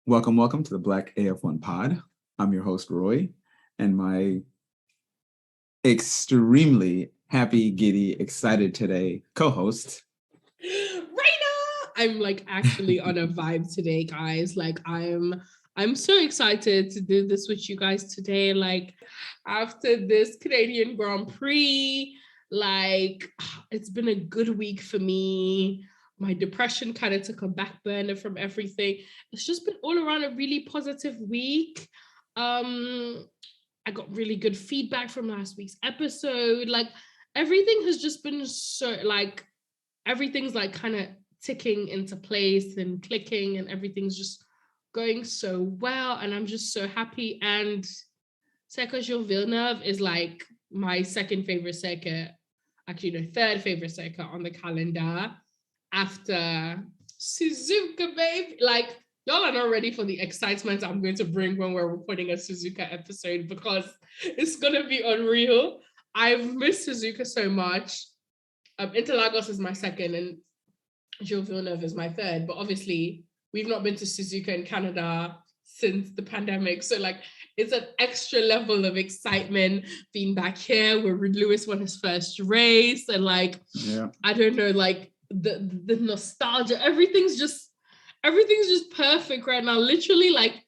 Welcome to the Black AF1 Pod. I'm your host, Roy, and my extremely happy, giddy, excited today co-host, Raina! I'm like actually on a vibe today, guys. I'm so excited to do this with you guys today. Like after this Canadian Grand Prix, like it's been a good week for me. My depression kind of took a back burner from everything. It's just been all around a really positive week. Um, I got really good feedback from last week's episode. Like everything has just been so like everything's like kind of ticking into place and clicking and everything's just going so well and I'm just so happy. And Circuit Gilles Villeneuve is like my second favorite circuit, actually no, third favorite circuit on the calendar after Suzuka, babe. Like y'all are not ready for the excitement I'm going to bring when we're recording a Suzuka episode because it's gonna be unreal. I've missed Suzuka so much. Interlagos is my second and Gilles Villeneuve is my third, but obviously we've not been to Suzuka in Canada since the pandemic. So like it's an extra level of excitement being back here where Lewis won his first race and like, I don't know, like the nostalgia, everything's just perfect right now. Literally, like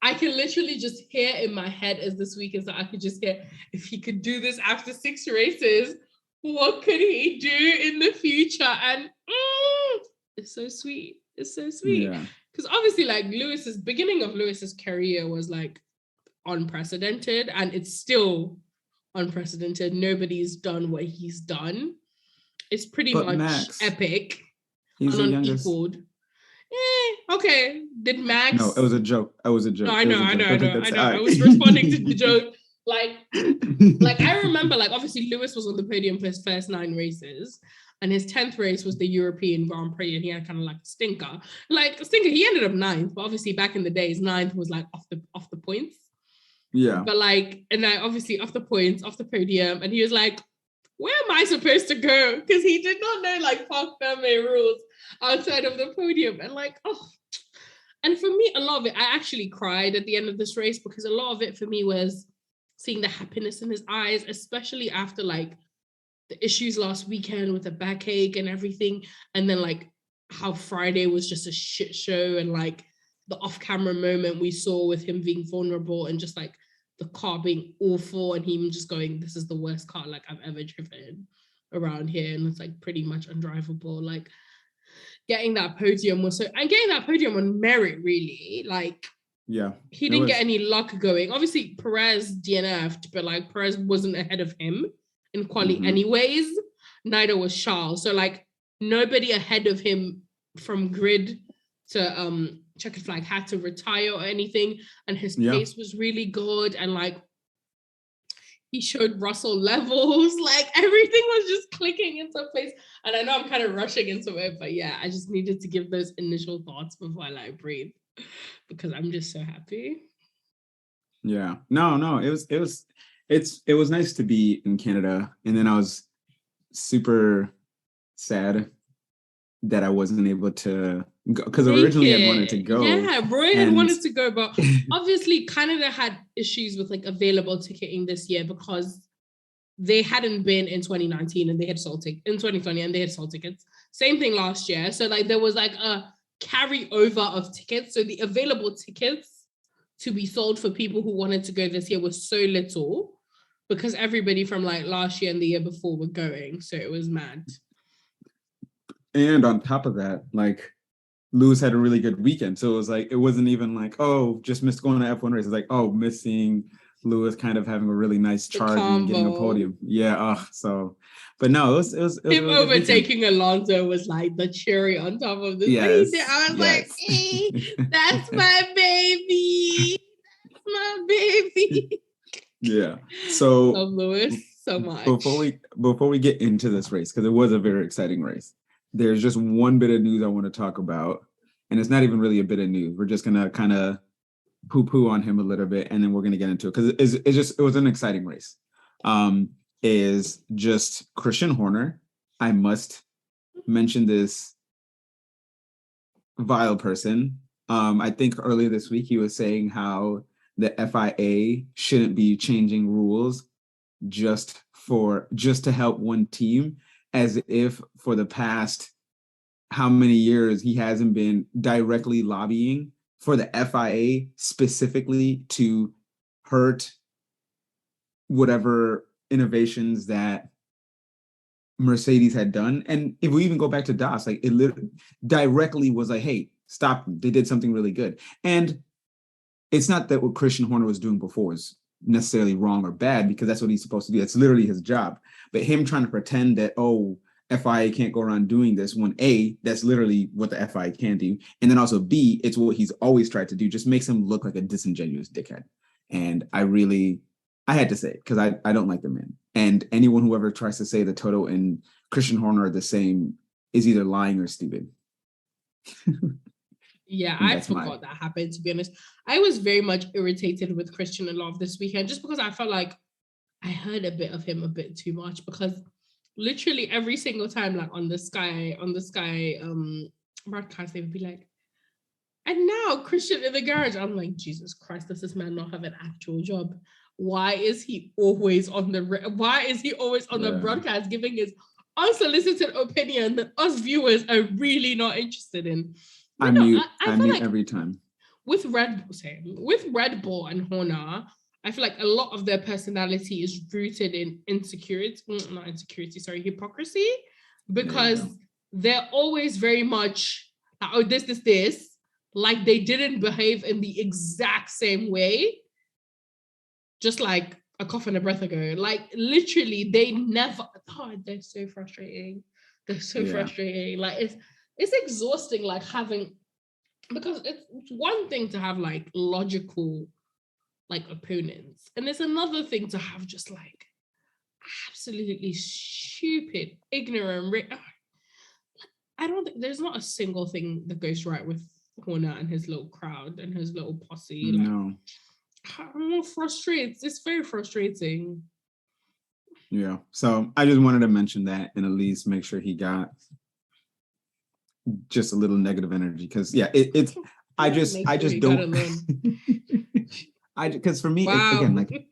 I can literally just hear in my head as this week is that I could just hear if he could do this after 6 races, what could he do in the future? And it's so sweet. It's so sweet. Because obviously, like Lewis's beginning of Lewis's career was like unprecedented, and it's still unprecedented. Nobody's done what he's done. It's pretty much Max, epic. He's the youngest. Okay. Did Max? No, it was a joke. It was a joke. No, I know. I was responding to the joke. Like I remember, like obviously Lewis was on the podium for his first 9 races, and his 10th race was the European Grand Prix, and he had kind of like a stinker. He ended up 9th, but obviously back in the days, 9th was like off the points. Yeah. But like, and then obviously off the points, off the podium, and he was like, where am I supposed to go? Because he did not know like Parc Ferme rules outside of the podium. And like, oh, and for me, a lot of it, I actually cried at the end of this race because a lot of it for me was seeing the happiness in his eyes, especially after like the issues last weekend with the backache and everything. And then like how Friday was just a shit show and like the off-camera moment we saw with him being vulnerable and just like the car being awful and him just going, this is the worst car like I've ever driven around here. And it's like pretty much undrivable. Like getting that podium was so, and getting that podium on merit really, like, yeah, he didn't get any luck going. Obviously Perez DNF'd, but like Perez wasn't ahead of him in quali anyways. Neither was Charles. So like nobody ahead of him from grid to checkered flag had to retire or anything, and his pace was really good, and like he showed Russell levels, like everything was just clicking into place. And I know I'm kind of rushing into it, but yeah, I just needed to give those initial thoughts before I like breathe because I'm just so happy. Yeah, no, it was nice to be in Canada, and then I was super sad that I wasn't able to go because originally I wanted to go. Yeah, Roy had wanted to go, but obviously Canada had issues with like available ticketing this year because they hadn't been in 2019 and they had sold tickets in 2020 and they had sold tickets. Same thing last year. So like there was like a carryover of tickets. So the available tickets to be sold for people who wanted to go this year was so little because everybody from like last year and the year before were going. So it was mad. And on top of that, like Lewis had a really good weekend. So it was like, it wasn't even like, oh, just missed going to F1 race. It's like, oh, missing Lewis kind of having a really nice charge and getting a podium. Yeah. But no, it was him really overtaking Alonso was like the cherry on top of the thing. I was like, that's my baby. That's my baby. Yeah. So love Lewis so much. Before we get into this race, because it was a very exciting race, there's just one bit of news I want to talk about. And it's not even really a bit of news. We're just gonna kind of poo-poo on him a little bit, and then we're gonna get into it because it was an exciting race. Is just Christian Horner. I must mention this vile person, I think earlier this week he was saying how the FIA shouldn't be changing rules just to help one team, as if for the past how many years he hasn't been directly lobbying for the FIA specifically to hurt whatever innovations that Mercedes had done. And if we even go back to DOS, like it literally directly was like, hey, stop them. They did something really good. And it's not that what Christian Horner was doing before is necessarily wrong or bad, because that's what he's supposed to do. That's literally his job. But him trying to pretend that, oh, FIA can't go around doing this, when A, that's literally what the FIA can do. And then also B, it's what he's always tried to do, just makes him look like a disingenuous dickhead. And I had to say it because I don't like the man. And anyone who ever tries to say that Toto and Christian Horner are the same is either lying or stupid. Yeah, I forgot that happened, to be honest. I was very much irritated with Christian a lot of this weekend, just because I felt like I heard a bit of him a bit too much, because literally every single time, like on the Sky broadcast, they would be like, and now Christian in the garage. I'm like, Jesus Christ, does this man not have an actual job? Why is he always on the broadcast giving his unsolicited opinion that us viewers are really not interested in? I mute like every time. With Red Bull and Horner, I feel like a lot of their personality is rooted in hypocrisy, because they're always very much like, oh, this, like they didn't behave in the exact same way, just like a cough and a breath ago. Like literally, they never. Oh, they're so frustrating. Frustrating. Like it's exhausting. Like having, because it's one thing to have like logical like opponents, and it's another thing to have just like absolutely stupid, ignorant. I don't think there's not a single thing that goes right with Horner and his little crowd and his little posse. No. Like, I'm frustrated. It's very frustrating. Yeah. So I just wanted to mention that and at least make sure he got just a little negative energy, because it's I just don't because for me, again, like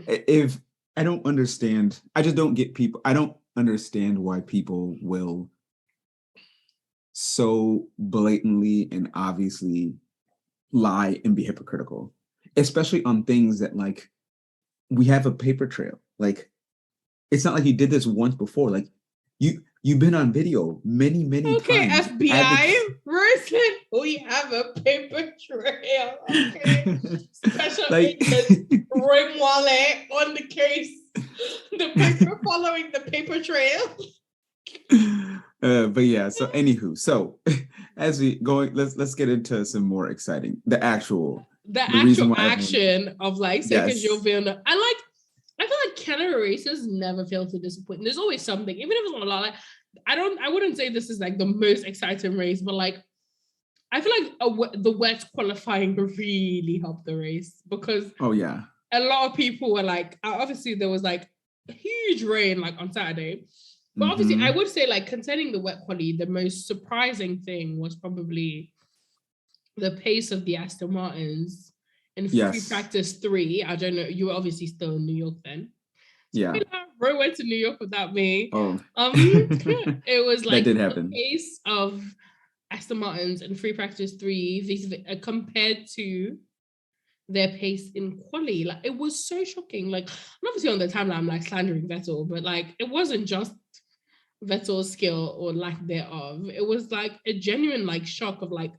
if I don't understand, I just don't get people. I don't understand why people will so blatantly and obviously lie and be hypocritical, especially on things that like we have a paper trail. Like it's not like he did this once before. Like you've been on video many times. Okay, FBI person, we have a paper trail. Okay, special like, agent Ringwale on the case. The paper following the paper trail. But yeah, so anywho, so as we going, let's get into some more exciting, the actual action of like Sergio Villeneuve. I feel like Canada races never fail to disappoint. There's always something, even if it's not a lot. Like I wouldn't say this is like the most exciting race, but like I feel like the wet qualifying really helped the race, because a lot of people were like, obviously there was like huge rain like on Saturday. But obviously, I would say, like, concerning the wet quality, the most surprising thing was probably the pace of the Aston Martins in free practice 3. I don't know. You were obviously still in New York then. Yeah. Bro went to New York without me. Oh. It was like that did happen. The pace of Aston Martins in free practice 3 compared to their pace in quali. Like, it was so shocking. Like, obviously on the timeline, I'm like slandering Vettel, but like, it wasn't just Vettel's skill or lack thereof. It was like a genuine like shock of like,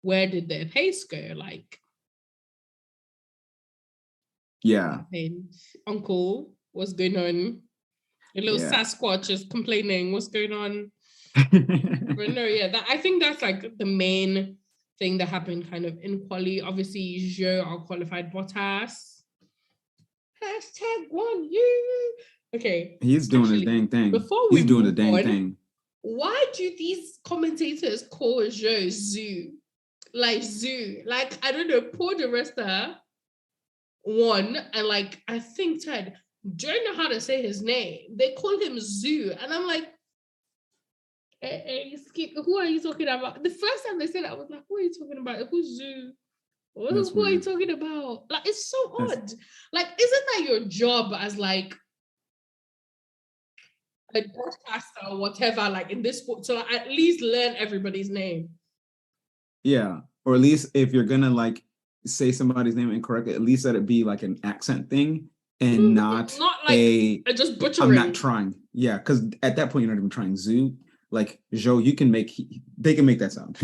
where did their pace go? Like, Uncle, what's going on? A little Sasquatch is complaining, what's going on? But no, I think that's like the main thing that happened kind of in quali. Obviously, Zhou out-qualified Bottas. #1U. Okay. He's doing his dang thing. He's doing the dang thing. Why do these commentators call Zhou Zoo? Like Zoo. Like, I don't know, Paul de Resta won, and like, I think Ted don't know how to say his name. They call him Zoo. And I'm like, Who are you talking about? The first time they said it, I was like, who are you talking about? Who's Zoo? That's Who are you weird. talking about? Like, it's so That's odd. Like, isn't that your job as like a broadcaster or whatever, like in this sport, to like, at least learn everybody's name? yeah. Or at least if you're gonna like say somebody's name incorrectly, at least let it be like an accent thing and not Not like a just I'm not butchering. trying. Yeah, because at that point you're not even trying. Zoo, like Joe, you can make they can make that sound.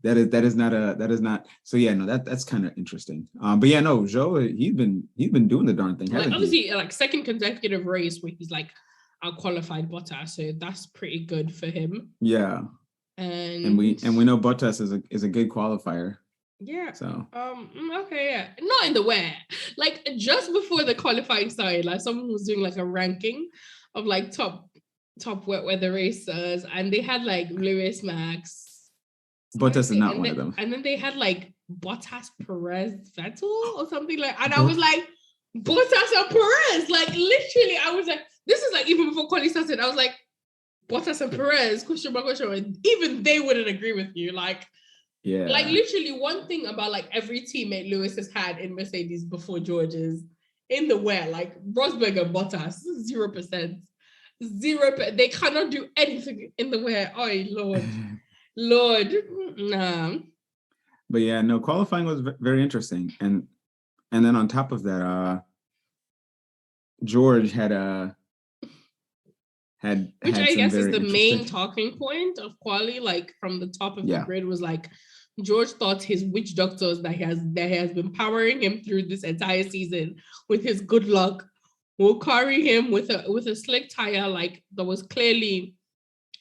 That is not so yeah, no, that's kind of interesting. But yeah, no, Joe, he's been doing the darn thing, Like hasn't he? obviously, like second consecutive race where he's like out qualified Bottas, so that's pretty good for him. Yeah. And And we know Bottas is a good qualifier. yeah. So Okay, yeah. Not in the wet. Like just before the qualifying started, like someone was doing like a ranking of like top wet weather racers, and they had like Lewis, Max, Bottas is not and one of then them. they had like Bottas, Perez, Vettel, or something like. And I But was like, Bottas and Perez, like literally, I was like, this is like even before qualifying started. I was like, Bottas and Perez, question mark, question mark. Even they wouldn't agree with you, like. Like yeah. literally one thing about like every teammate Lewis has had in Mercedes before George is in the wear, like Rosberg and Bottas, 0%. 0%. They cannot do anything in the wear. Oh Lord. Lord. Nah. But yeah, no, qualifying was very interesting. And then on top of that, George Which had I some guess is very the main interesting. talking point of quali, like from the top of the Yeah. grid was like George thought his witch doctors that has been powering him through this entire season with his good luck will carry him with a slick tire, like that was clearly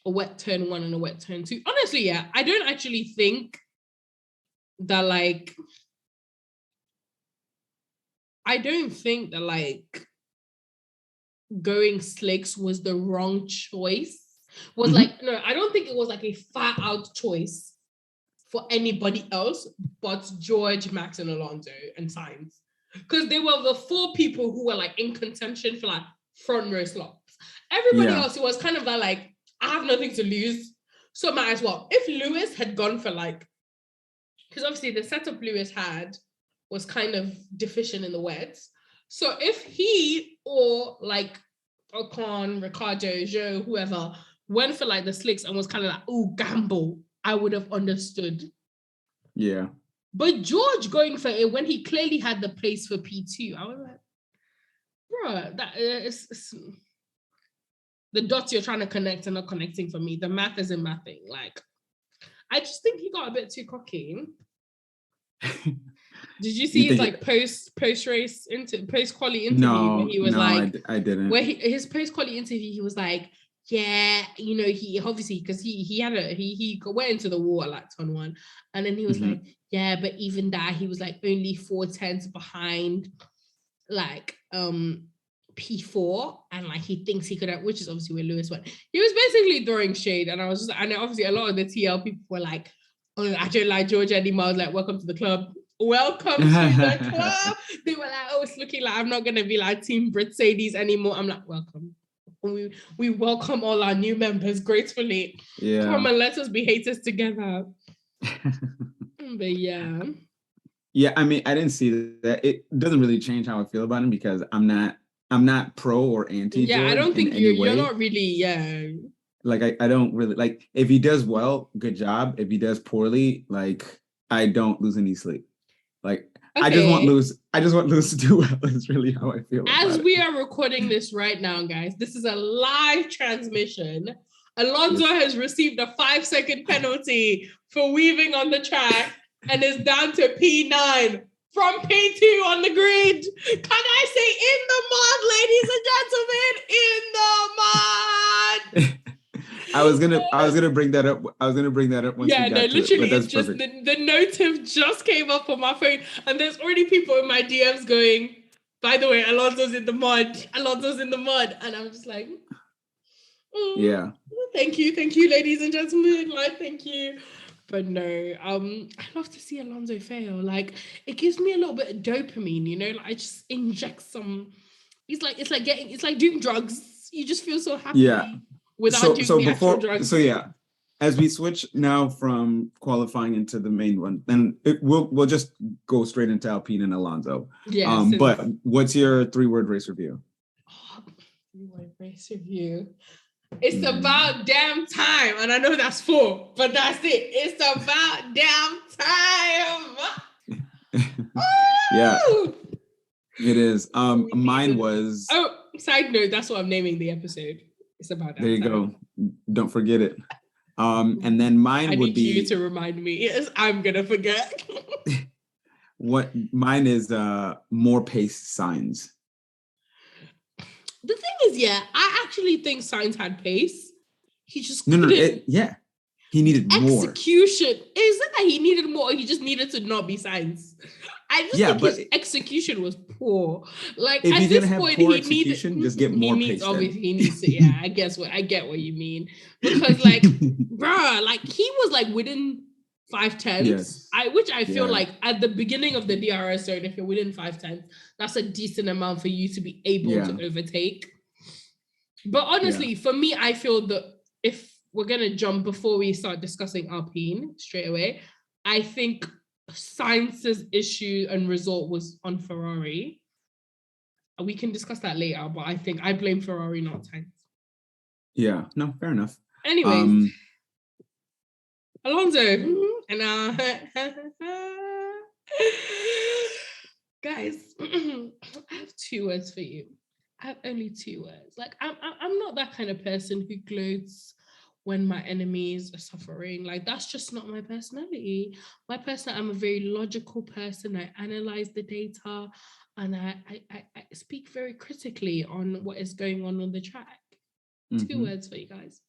a wet turn one and a wet turn two. Honestly, yeah, I don't actually think that like I don't think that like going slicks was the wrong choice. Was Mm-hmm. like, no, I don't think it was like a far out choice for anybody else but George, Max, and Alonso and Sainz. Because they were the four people who were like in contention for like front row slots. Everybody Yeah. else, it was kind of like, I have nothing to lose, so might as well. If Lewis had gone for like, because obviously the setup Lewis had was kind of deficient in the wets. So if he or like Ocon, Ricardo, Joe, whoever went for like the slicks and was kind of like, oh, gamble, I would have understood. Yeah. But George going for it when he clearly had the place for P2, I was like, bro, that is the dots you're trying to connect and not connecting for me. The math isn't mathing. Like, I just think he got a bit too cocky. Did you You see his think like it? post race into post quali interview where No, he was no, like, I didn't. where his post quali interview, he was like, yeah, you know, he obviously because he had he went into the war like ton one, and then he was Mm-hmm. like, yeah, but even that he was like only 4 tenths behind like P4, and like he thinks he could have, which is obviously where Lewis went. He was basically throwing shade, and I was just, and obviously a lot of the TL people were like, oh, I don't like Georgia anymore. I was like, welcome to the club. Welcome to the club. They were like, oh, it's looking like I'm not gonna be like Team Mercedes anymore. I'm like, welcome. We welcome all our new members gracefully. Come Yeah. and let us be haters together. But yeah. Yeah, I mean, I didn't see that. It doesn't really change how I feel about him because I'm not pro or anti Yeah, I George don't in think any you're way. not really, yeah. Like I don't really like if he does well, good job. If he does poorly, like I don't lose any sleep. Like Okay. I just want Lewis to do well. Is really how I feel As about it. we are recording this right now, guys, this is a live transmission. Alonso Yes. has received a 5-second penalty for weaving on the track and is down to P9 from P2 on the grid. Can I say in the mud, ladies and gentlemen? In the mud. I was gonna bring that up. I was gonna bring that up once we Yeah, no, got to it, but literally, that's it's just perfect. the notif just came up on my phone, and there's already people in my DMs going, by the way, Alonso's in the mud. Alonso's in the mud. And I'm just like, Yeah. thank you, ladies and gentlemen. Like, thank you. But no, I love to see Alonso fail. Like, it gives me a little bit of dopamine, you know, like I just inject some. It's like doing drugs. You just feel so Yeah. happy. without doing the actual drugs. So yeah, as we switch now from qualifying into the main one, then we'll just go straight into Alpine and Alonso. Yeah. But what's your 3-word race review? 3-word race review. It's about damn time, and I know that's 4, but that's it. It's about damn time. Yeah, it is. Mine was. Oh, side note, that's what I'm naming the episode. It's about damn there you time. go. Don't forget it. And then mine would be. I need you to remind me. Yes, I'm gonna forget. What mine is? More pace signs. The thing is, yeah, I actually think Sainz had pace. He just couldn't. He needed more execution. Isn't that he needed more? He just needed to not be Sainz. I just think his execution was poor. Like if at this point, he needed just get more pace. Obviously, he needs to. Yeah, I get what you mean. Because like, bruh, like he was like within 5/10. Yes. Which I feel like at the beginning of the DRS zone, if you're within 5/10, that's a decent amount for you to be able to overtake. But honestly, for me, I feel that if we're gonna jump before we start discussing Alpine straight away, I think Sainz's issue and result was on Ferrari. We can discuss that later, but I think I blame Ferrari, not Sainz. Yeah, no, fair enough. Anyways, Alonso and guys, I have 2 words for you. I have only 2 words. Like I'm not that kind of person who gloats when my enemies are suffering. Like that's just not my personality. I'm a very logical person. I analyze the data and I speak very critically on what is going on the track. 2 words for you guys.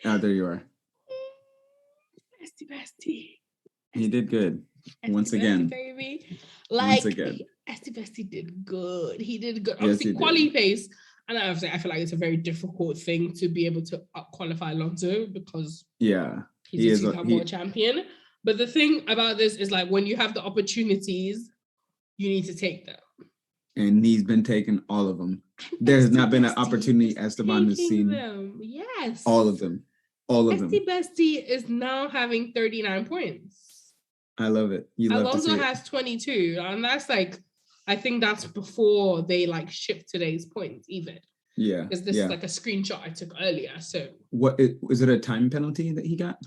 There you are. Bestie. He did good. Once again. Baby. Like, Bestie did good. He did good. Yes, obviously, quali pace. And obviously, I feel like it's a very difficult thing to be able to qualify Alonso because he's a world champion. But the thing about this is like when you have the opportunities, you need to take them. And he's been taking all of them. There has not been an opportunity Esteban has seen. Yes. All of them. Bestie is now having 39 points. I love it. Alonso has 22. And that's like, I think that's before they like shipped today's points even. Yeah. Because this is like a screenshot I took earlier. So is it a time penalty that he got?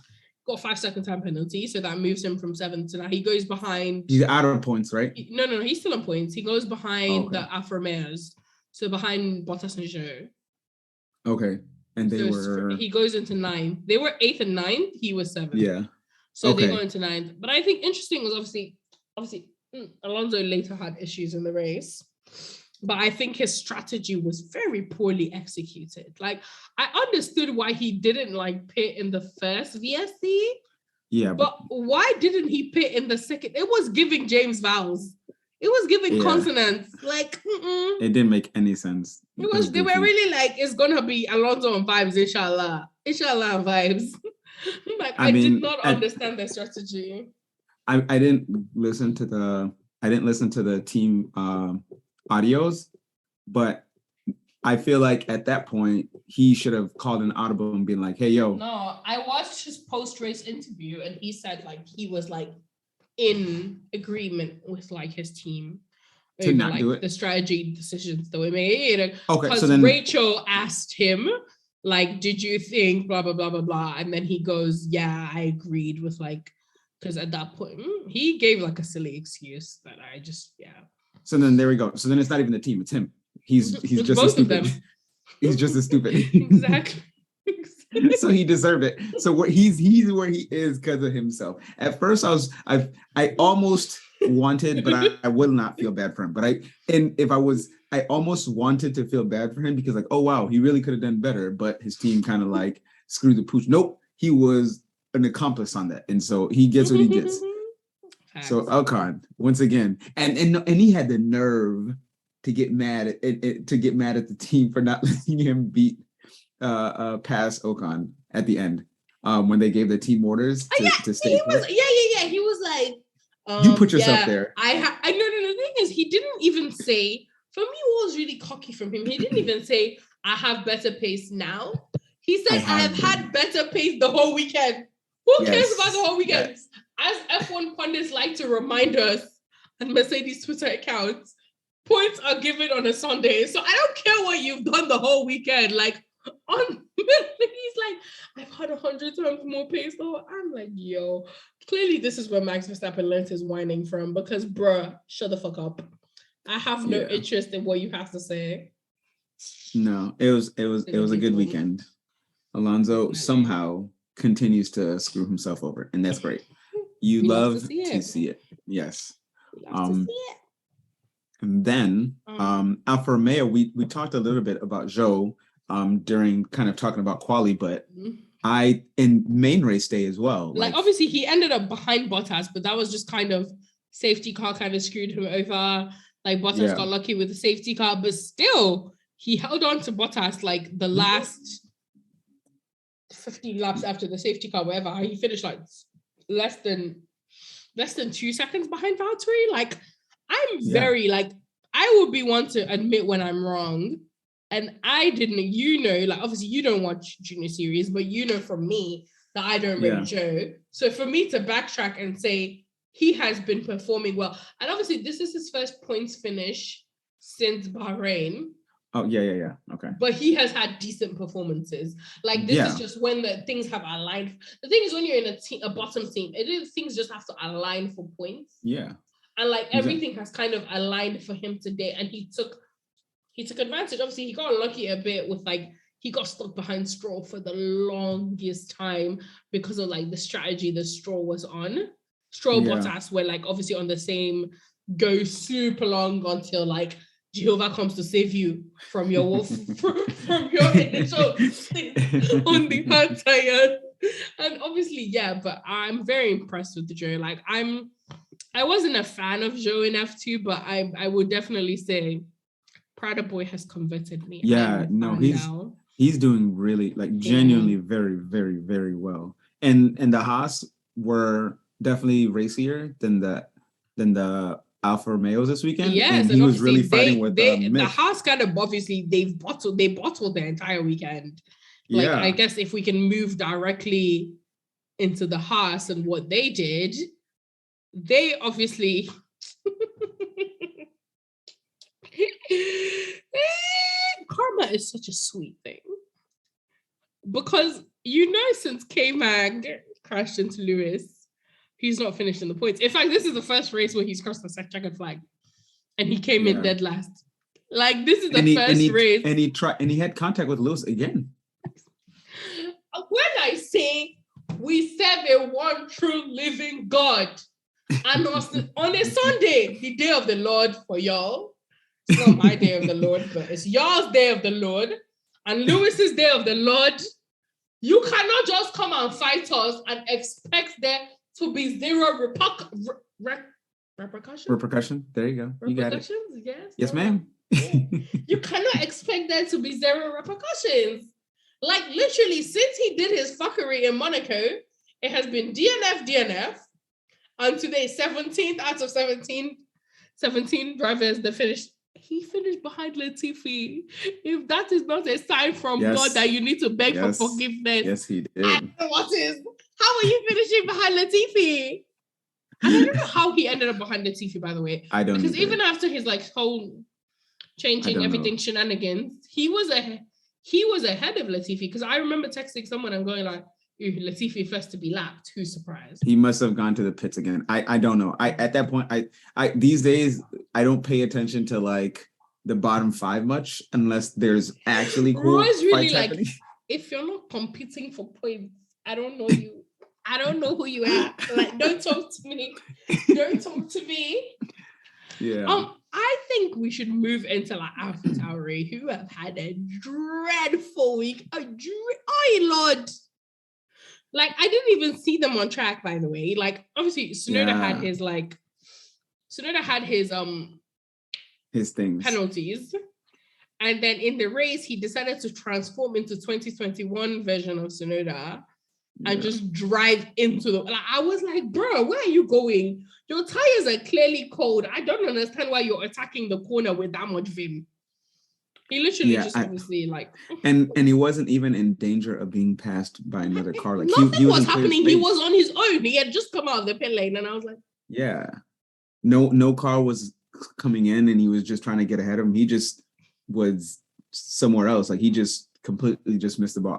Got a 5-second time penalty, so that moves him from 7th to 9. He goes behind. He's out of points, right? No, he's still on points. He goes behind the Alfa Romeos, so behind Bottas and Zhou. Okay, and he goes into 9th. They were 8th and 9th. He was 7th. Yeah. So they go into 9th. But I think interesting was obviously Alonso later had issues in the race. But I think his strategy was very poorly executed. Like, I understood why he didn't like pit in the first VSC. Yeah. But why didn't he pit in the second? It was giving James vowels. It was giving consonants. Like, it didn't make any sense. They were really like, it's gonna be Alonso on vibes, inshallah. Inshallah vibes. Like, I did not understand their strategy. I didn't listen to the team audios, but I feel like at that point he should have called an audible and been like, hey, yo. No, I watched his post-race interview and he said like he was like in agreement with like his team to not do it. The strategy decisions that we made. Okay, so then Rachel asked him like, did you think blah blah blah blah blah, and then he goes, yeah, I agreed with like, because at that point he gave like a silly excuse that I just So then there we go. So then it's not even the team, it's him. He's just both of them. He's just as stupid. Exactly. So he deserved it. So he's where he is because of himself. At first I almost wanted, but I would not feel bad for him. But I almost wanted to feel bad for him because like, oh wow, he really could have done better, but his team kind of like screwed the pooch. Nope, he was an accomplice on that. And so he gets what he gets. So Ocon, once again, and he had the nerve to get mad at the team for not letting him beat pass Ocon at the end when they gave the team orders to stay. He was like, You put yourself Yeah, there. I know. The thing is, he didn't even say. For me, what was really cocky from him, he didn't even say, "I have better pace now." He said, "I have had better pace the whole weekend." Who cares about the whole weekend? Yes. As F1 pundits like to remind us, and Mercedes Twitter accounts, points are given on a Sunday. So I don't care what you've done the whole weekend. Like, he's like, I've had 100 times more pace though. I'm like, yo, clearly this is where Max Verstappen learned his whining from, because bruh, shut the fuck up. I have no interest in what you have to say. No, it was a good weekend. Alonso somehow continues to screw himself over, and that's great. You love to see it. Yes. And then Alfa Romeo, we talked a little bit about Zhou during kind of talking about quali, but in main race day as well. Like obviously he ended up behind Bottas, but that was just kind of safety car kind of screwed him over. Like Bottas got lucky with the safety car, but still he held on to Bottas like the last 15 laps after the safety car, whatever. He finished like less than 2 seconds behind Valtteri. Like I'm very like, I would be one to admit when I'm wrong. And I didn't, like obviously you don't watch Junior Series, but from me that I don't rate Joe. So for me to backtrack and say he has been performing well, and obviously this is his first points finish since Bahrain. Oh, yeah. Okay. But he has had decent performances. Like this is just when the things have aligned. The thing is when you're in a bottom team, things just have to align for points. Yeah. And like everything has kind of aligned for him today. And he took advantage. Obviously, he got lucky a bit with like, he got stuck behind Stroll for the longest time because of like the strategy that Stroll was on. Stroll Bottas were like obviously on the same go super long until like Jehovah comes to save you from your from your initial stint on the hard tire. And obviously, but I'm very impressed with the Joe. Like I wasn't a fan of Joe in F2, but I would definitely say Prada Boy has converted me. Yeah, no, he's doing really like genuinely very, very, very well. And the Haas were definitely racier than the Alfa Romeos this weekend. Yes, and he was really fighting with the Haas kind of obviously they bottled the entire weekend. Like I guess if we can move directly into the Haas and what they did, they obviously karma is such a sweet thing. Because since K-Mag crashed into Lewis, he's not finished in the points. In fact, this is the first race where he's crossed the checkered flag. And he came in dead last. Like this is the first race. And he had contact with Lewis again. When I say we serve a one true living God, and on a Sunday, the day of the Lord for y'all. It's not my day of the Lord, but it's y'all's day of the Lord and Lewis's day of the Lord. You cannot just come and fight us and expect there to be zero repercussions. Repercussion. There you go. You got it. Yes. Yes, ma'am. You cannot expect there to be zero repercussions. Like literally, since he did his fuckery in Monaco, it has been DNF. And today, 17th out of 17 drivers that finished. He finished behind Latifi. If that is not a sign from God that you need to beg for forgiveness. Yes, he did. What is? How are you finishing behind Latifi? And I don't know how he ended up behind Latifi, by the way. I don't Because either. even after his like whole changing everything shenanigans, he was ahead of Latifi. Because I remember texting someone and going like, Latifi first to be lapped. Who's surprised? He must have gone to the pits again. I don't know. At that point, I these days I don't pay attention to like the bottom 5 much unless there's actually cool Roy's really like happening. If you're not competing for points, I don't know you. I don't know who you are. Like, don't talk to me. Don't talk to me. Yeah. I think we should move into like AlphaTauri, who have had a dreadful week. Oh Lord. Like, I didn't even see them on track, by the way. Like, obviously, Tsunoda had his things. Penalties. And then in the race, he decided to transform into 2021 version of Tsunoda. and just drive into the. Like, I was like, bro, where are you going? Your tires are clearly cold. I don't understand why you're attacking the corner with that much vim. He literally just obviously like, and he wasn't even in danger of being passed by another car. Like nothing he was happening. He was on his own. He had just come out of the pit lane, and I was like, yeah, no car was coming in, and he was just trying to get ahead of him. He just was somewhere else. Like he just completely just missed the ball.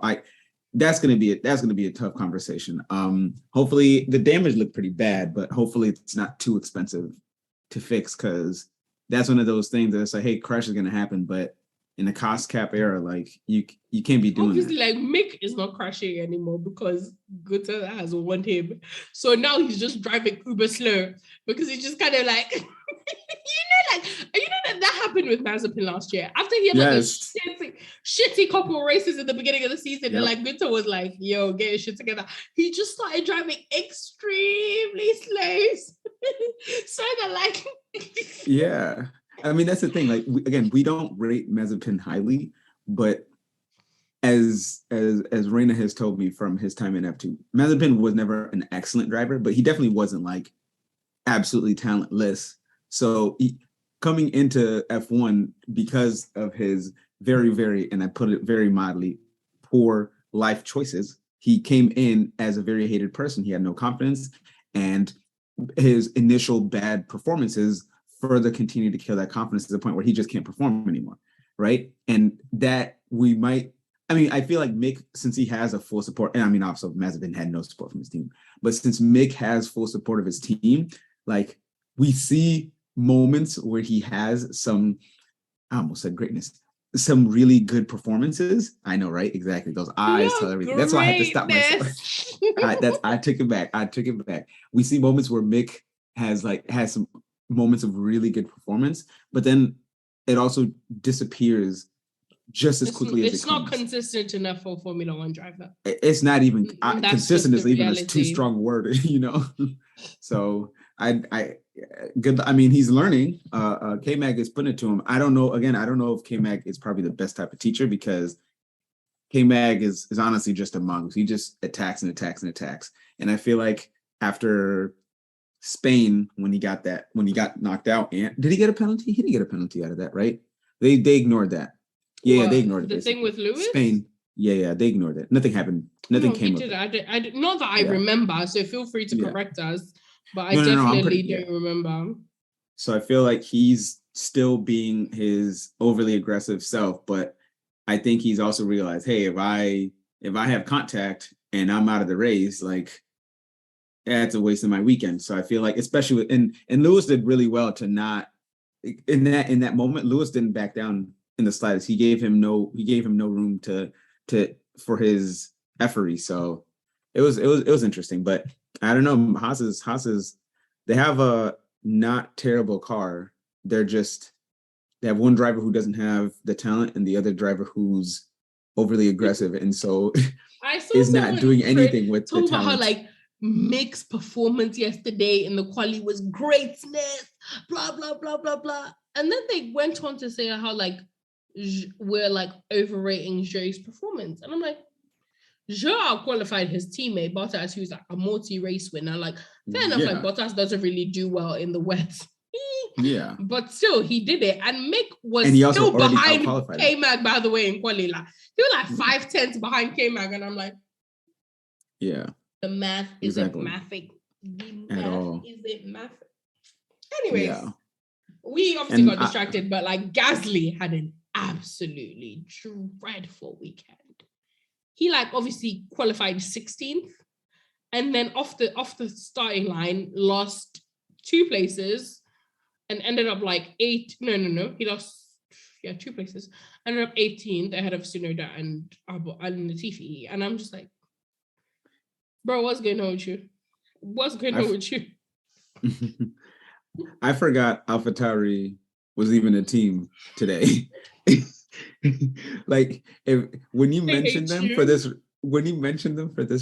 That's gonna be a tough conversation. Hopefully the damage looked pretty bad, but hopefully it's not too expensive to fix, because that's one of those things that it's like, hey, crash is gonna happen, but in the cost cap era, like you can't be doing obviously that. like Mick is not crashing anymore because Gunther has won him. So now he's just driving uber slow because he's just kind of like that happened with Mazepin last year. After he had like a shitty couple of races in the beginning of the season, and like Gunther was like, yo, get your shit together. He just started driving extremely slow. So that like yeah. I mean, that's the thing. Like, we don't rate Mazepin highly, but as Reina has told me from his time in F2, Mazepin was never an excellent driver, but he definitely wasn't like absolutely talentless. So coming into F1, because of his very, very, and I put it very mildly, poor life choices, he came in as a very hated person. He had no confidence, and his initial bad performances further continue to kill that confidence to the point where he just can't perform anymore, right? And that I feel like Mick, since he has a full support, and I mean, also Mazepin had no support from his team, but since Mick has full support of his team, like we see moments where he has some, I almost said greatness, some really good performances. I know, right? Exactly. Those eyes tell everything. That's why I had to stop myself. I took it back. We see moments where Mick has some moments of really good performance, but then it also disappears just as quickly as it comes. It's not consistent enough for a Formula One driver. It's not even consistent is even a too strong word, you know. So good. I mean, he's learning. K-Mag is putting it to him. I don't know. Again, I don't know if K-Mag is probably the best type of teacher, because K-Mag is honestly just a mongoose. He just attacks and attacks and attacks. And I feel like after Spain, when he got knocked out, and did he get a penalty? He didn't get a penalty out of that, right? They ignored that. Yeah, they ignored it. The thing with Lewis? Spain. Yeah, they ignored it. Nothing happened. Nothing came of it. I did, not that I remember, so feel free to correct us, but I definitely don't remember. So I feel like he's still being his overly aggressive self, but I think he's also realized, hey, if I have contact and I'm out of the race, like that's a waste of my weekend. So I feel like, especially and Lewis did really well to not in that moment. Lewis didn't back down in the slightest. He gave him no room to for his effery. So it was interesting, but I don't know. Haas is they have a not terrible car. They have one driver who doesn't have the talent and the other driver who's overly aggressive, and so is not doing anything with the talent. How like Mick's performance yesterday in the quali was greatness, blah blah blah blah blah, and then they went on to say how like we're like overrating Zhou's performance, and I'm like, Zhou qualified his teammate Bottas, who's like a multi-race winner. Like, fair enough, like Bottas doesn't really do well in the wet. Yeah. But still, he did it. And Mick was still behind K-Mag, by the way, in quali. Like, he was like 5/10 behind K-Mag, and I'm like, yeah. The math isn't mathic. At all. Isn't mathic. Anyways, we obviously got distracted, but like Gasly had an absolutely dreadful weekend. He like obviously qualified 16th, and then off the starting line lost 2 places and ended up like 8. No. He lost 2 places. Ended up 18th ahead of Tsunoda and Latifi. And I'm just like, bro, what's going on with you? What's going on with you? I forgot AlphaTauri was even a team today. Like when you mentioned them for this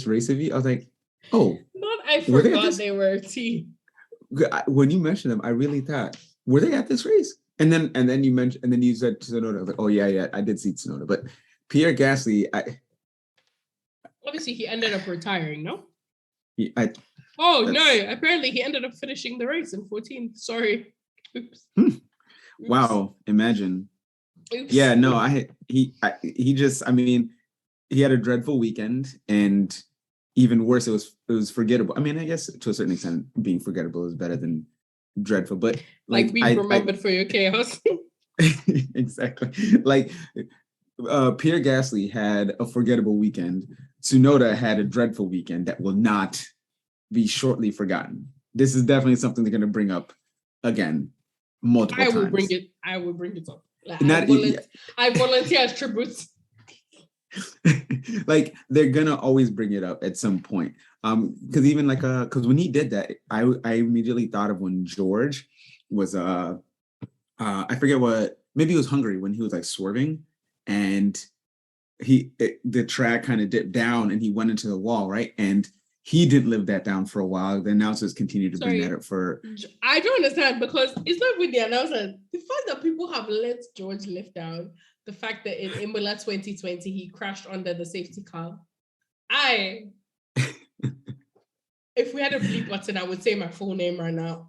race review, I was like, oh, I forgot they were a team. When you mentioned them, I really thought, were they at this race? And then you said Tsunoda. I was like, oh yeah, I did see Tsunoda. But Pierre Gasly, Obviously, he ended up retiring, no? I Oh, no. Apparently, he ended up finishing the race in 14th. Sorry. Oops. Wow, imagine. Oops. Yeah, no, he just, I mean, he had a dreadful weekend, and even worse, it was forgettable. I mean, I guess to a certain extent, being forgettable is better than dreadful, but like being remembered for your chaos. Exactly. Like Pierre Gasly had a forgettable weekend. Tsunoda had a dreadful weekend that will not be shortly forgotten. This is definitely something they're going to bring up again multiple times. I will bring it up. Like, Not, I volunteer as tributes. Like they're gonna always bring it up at some point. Because even like because when he did that, I immediately thought of when George was I forget what, maybe it was Hungary when he was like swerving and the track kind of dipped down and he went into the wall, right? And he didn't live that down for a while. The announcers continued to bring that up for. I don't understand, because it's not with the announcers. The fact that people have let George live down, the fact that in Imola 2020 he crashed under the safety car. If we had a bleep button, I would say my full name right now.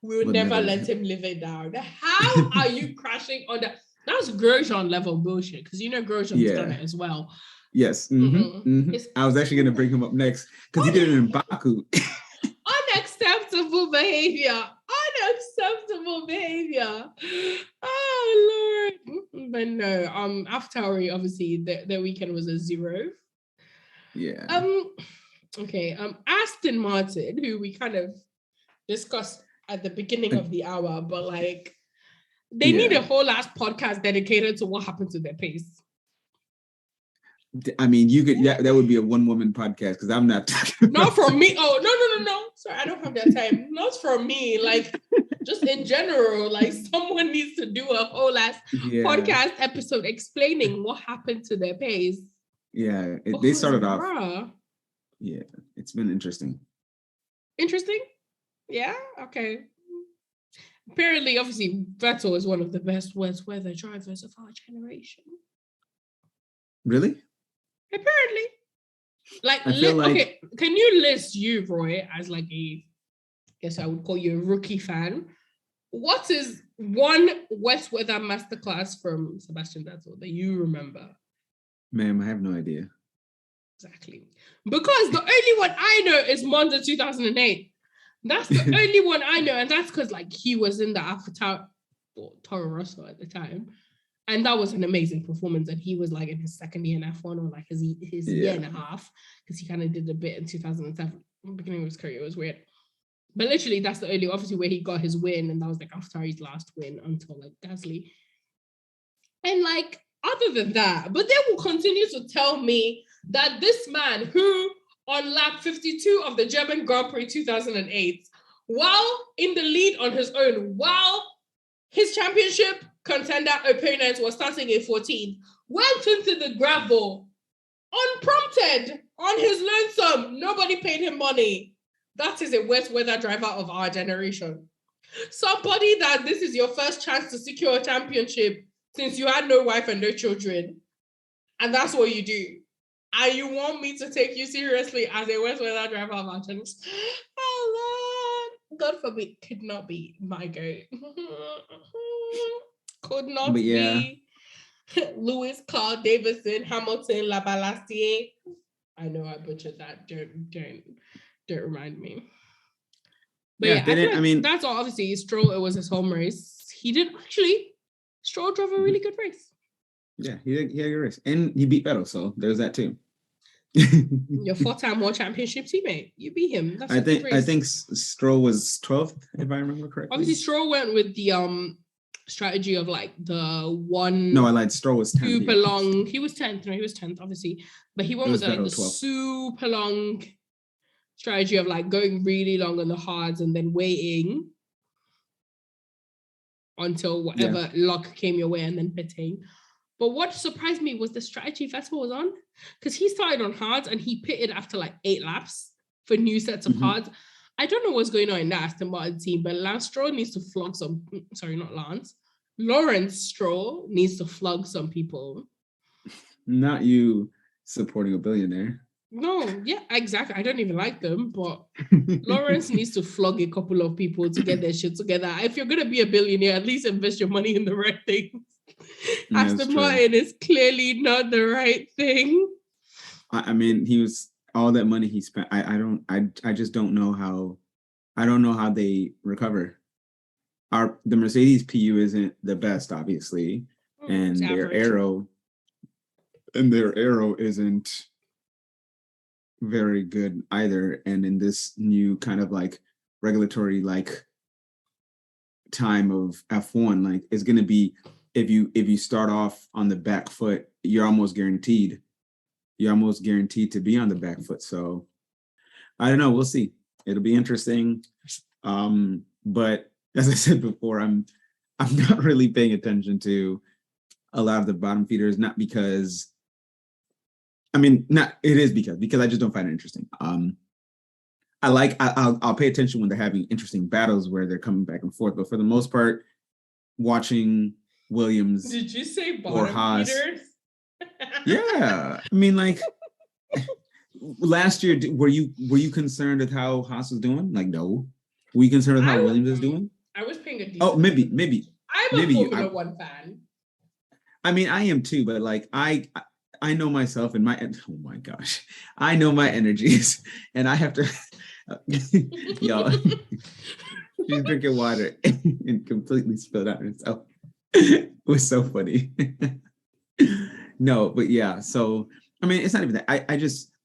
We would never let him live it down. How are you crashing under? That's Grosjean level bullshit, because you know Grosjean's done it as well. Yes. I was actually going to bring him up next because he did it in Baku. Unacceptable behavior. Oh Lord. But no, AlphaTauri, obviously their weekend was a 0. Yeah. Okay. Aston Martin, who we kind of discussed at the beginning of the hour, but like they need a whole last podcast dedicated to what happened to their pace. I mean, you could that would be a one-woman podcast because I'm not talking. Not from me. Oh no. Sorry, I don't have that time. Not from me. Like just in general, like someone needs to do a whole last podcast episode explaining what happened to their pace. Yeah, they started off. Yeah, it's been interesting. Interesting? Yeah? Okay. Apparently, obviously, Vettel is one of the best wet weather drivers of our generation. Really? Apparently. Like, okay, can you list you, Roy, as like I guess I would call you a rookie fan. What is one wet weather masterclass from Sebastian Vettel that you remember? Ma'am, I have no idea. Exactly. Because the only one I know is Monza 2008. That's the only one I know. And that's because like he was in the AlphaTauri Toro Rosso at the time. And that was an amazing performance. And he was like in his second year in F1 or like his year and a half, because he kind of did a bit in 2007. Beginning of his career was weird. But literally, that's the only, obviously, where he got his win. And that was like AlphaTauri's last win until like Gasly. And like, other than that, but they will continue to tell me that this man who on lap 52 of the German Grand Prix 2008, while in the lead on his own, while his championship contender opponent was starting in 14th, went into the gravel unprompted on his lonesome. Nobody paid him money. That is a wet weather driver of our generation. Somebody that this is your first chance to secure a championship since you had no wife and no children. And that's what you do. And you want me to take you seriously as a wet weather driver of our generation? Oh, Lord. God forbid, could not be my goat. Could not be Lewis, Carl, Davison, Hamilton, Labalassier. I know I butchered that. Don't remind me. But I mean, that's all. Obviously, Stroll, it was his home race. He did actually. Stroll drove a really good race. Yeah, he had a good race, and he beat Vettel, so there's that too. Your 4-time World Championship teammate, you beat him. That's I think Stroll was 12th, if I remember correctly. Obviously, Stroll went with the strategy of like the one. No, I lied. Stroll was 10th. Super long. He was 10th. No, he was 10th, obviously, but he went with like the super long strategy of like going really long on the hards and then waiting until whatever luck came your way and then pitting. But what surprised me was the strategy Vettel was on, because he started on hards and he pitted after like 8 laps for new sets of hards. I don't know what's going on in that Aston Martin team, but Lance Stroll needs to flog some. Sorry, not Lance. Lawrence Stroll needs to flog some people. Not you supporting a billionaire. No, yeah, exactly. I don't even like them, but Lawrence needs to flog a couple of people to get their shit together. If you're gonna be a billionaire, at least invest your money in the right things. That's Aston true. Martin is clearly not the right thing. I mean, he was all that money he spent. I just don't know how. I don't know how they recover. The Mercedes PU isn't the best, obviously, It's and average. their aero isn't very good either. And in this new kind of like regulatory like time of F1, like it's gonna be if you start off on the back foot, you're almost guaranteed. You're almost guaranteed to be on the back foot. So I don't know. We'll see. It'll be interesting. But as I said before, I'm not really paying attention to a lot of the bottom feeders, not because I mean, not it is because I just don't find it interesting. I'll pay attention when they're having interesting battles where they're coming back and forth, but for the most part, watching Williams Did you say or bottom Haas, feeders? yeah, I mean, like last year, were you concerned with how Haas was doing? Like, no. Were you concerned with how Williams is doing? I was paying a decent. Oh, maybe. I'm a Formula One fan. I mean, I am too, but like I know myself and oh my gosh, I know my energies, and I have to. Y'all, she's drinking water and completely spilled out herself. It was so funny. No, but yeah. So I mean, it's not even that.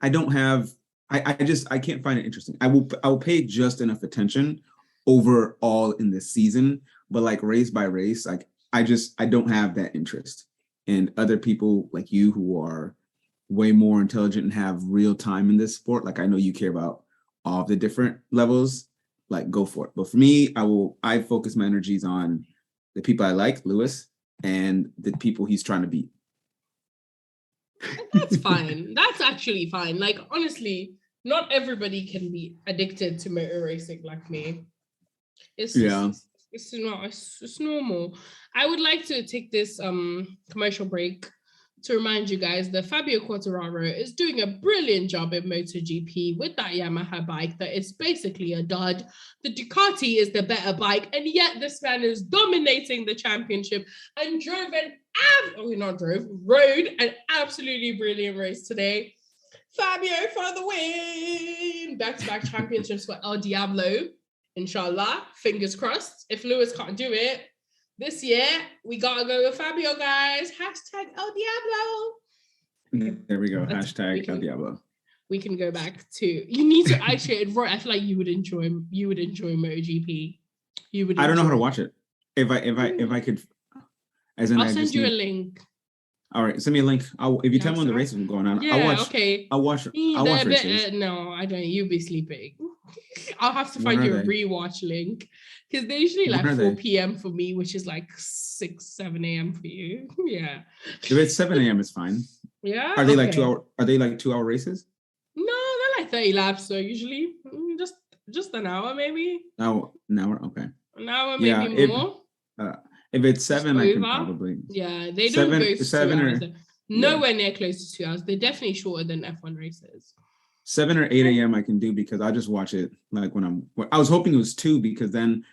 I don't have. I can't find it interesting. I will pay just enough attention overall in this season, but like race by race, like I don't have that interest. And other people like you who are way more intelligent and have real time in this sport, like I know you care about all of the different levels, like go for it. But for me, I focus my energies on the people I like, Lewis, and the people he's trying to beat. That's fine. That's actually fine. Like honestly, not everybody can be addicted to motor racing like me. It's just, it's normal. I would like to take this commercial break to remind you guys that Fabio Quartararo is doing a brilliant job in MotoGP with that Yamaha bike that is basically a dud. The Ducati is the better bike, and yet this man is dominating the championship and rode an absolutely brilliant race today. Fabio for the win! Back-to-back championships for El Diablo. Inshallah, fingers crossed. If Lewis can't do it this year, we gotta go with Fabio, guys. Hashtag El Diablo. There we go. Hashtag El Diablo. We can go back to. You need to actually. I feel like you would enjoy MotoGP. You would. I don't know how to watch it. If I could, I'll send you a link. All right, send me a link. If you tell me when the races are going on, yeah, I'll watch. Okay. I'll watch races. No, I don't. You'll be sleeping. I'll have to find you a rewatch link because they're usually like 4 p.m. for me, which is like 7 a.m. for you. Yeah. If it's 7 a.m., it's fine. Yeah. Are they like 2 hour? Are they like 2 hour races? No, they're like 30 laps. So usually just an hour, maybe. Oh, an hour. Okay. An hour, maybe more. If it's 7, I can probably. Yeah, they don't go 7 or nowhere near close to 2 hours. They're definitely shorter than F1 races. 7 or 8 a.m. I can do because I just watch it like when I was hoping it was 2 because then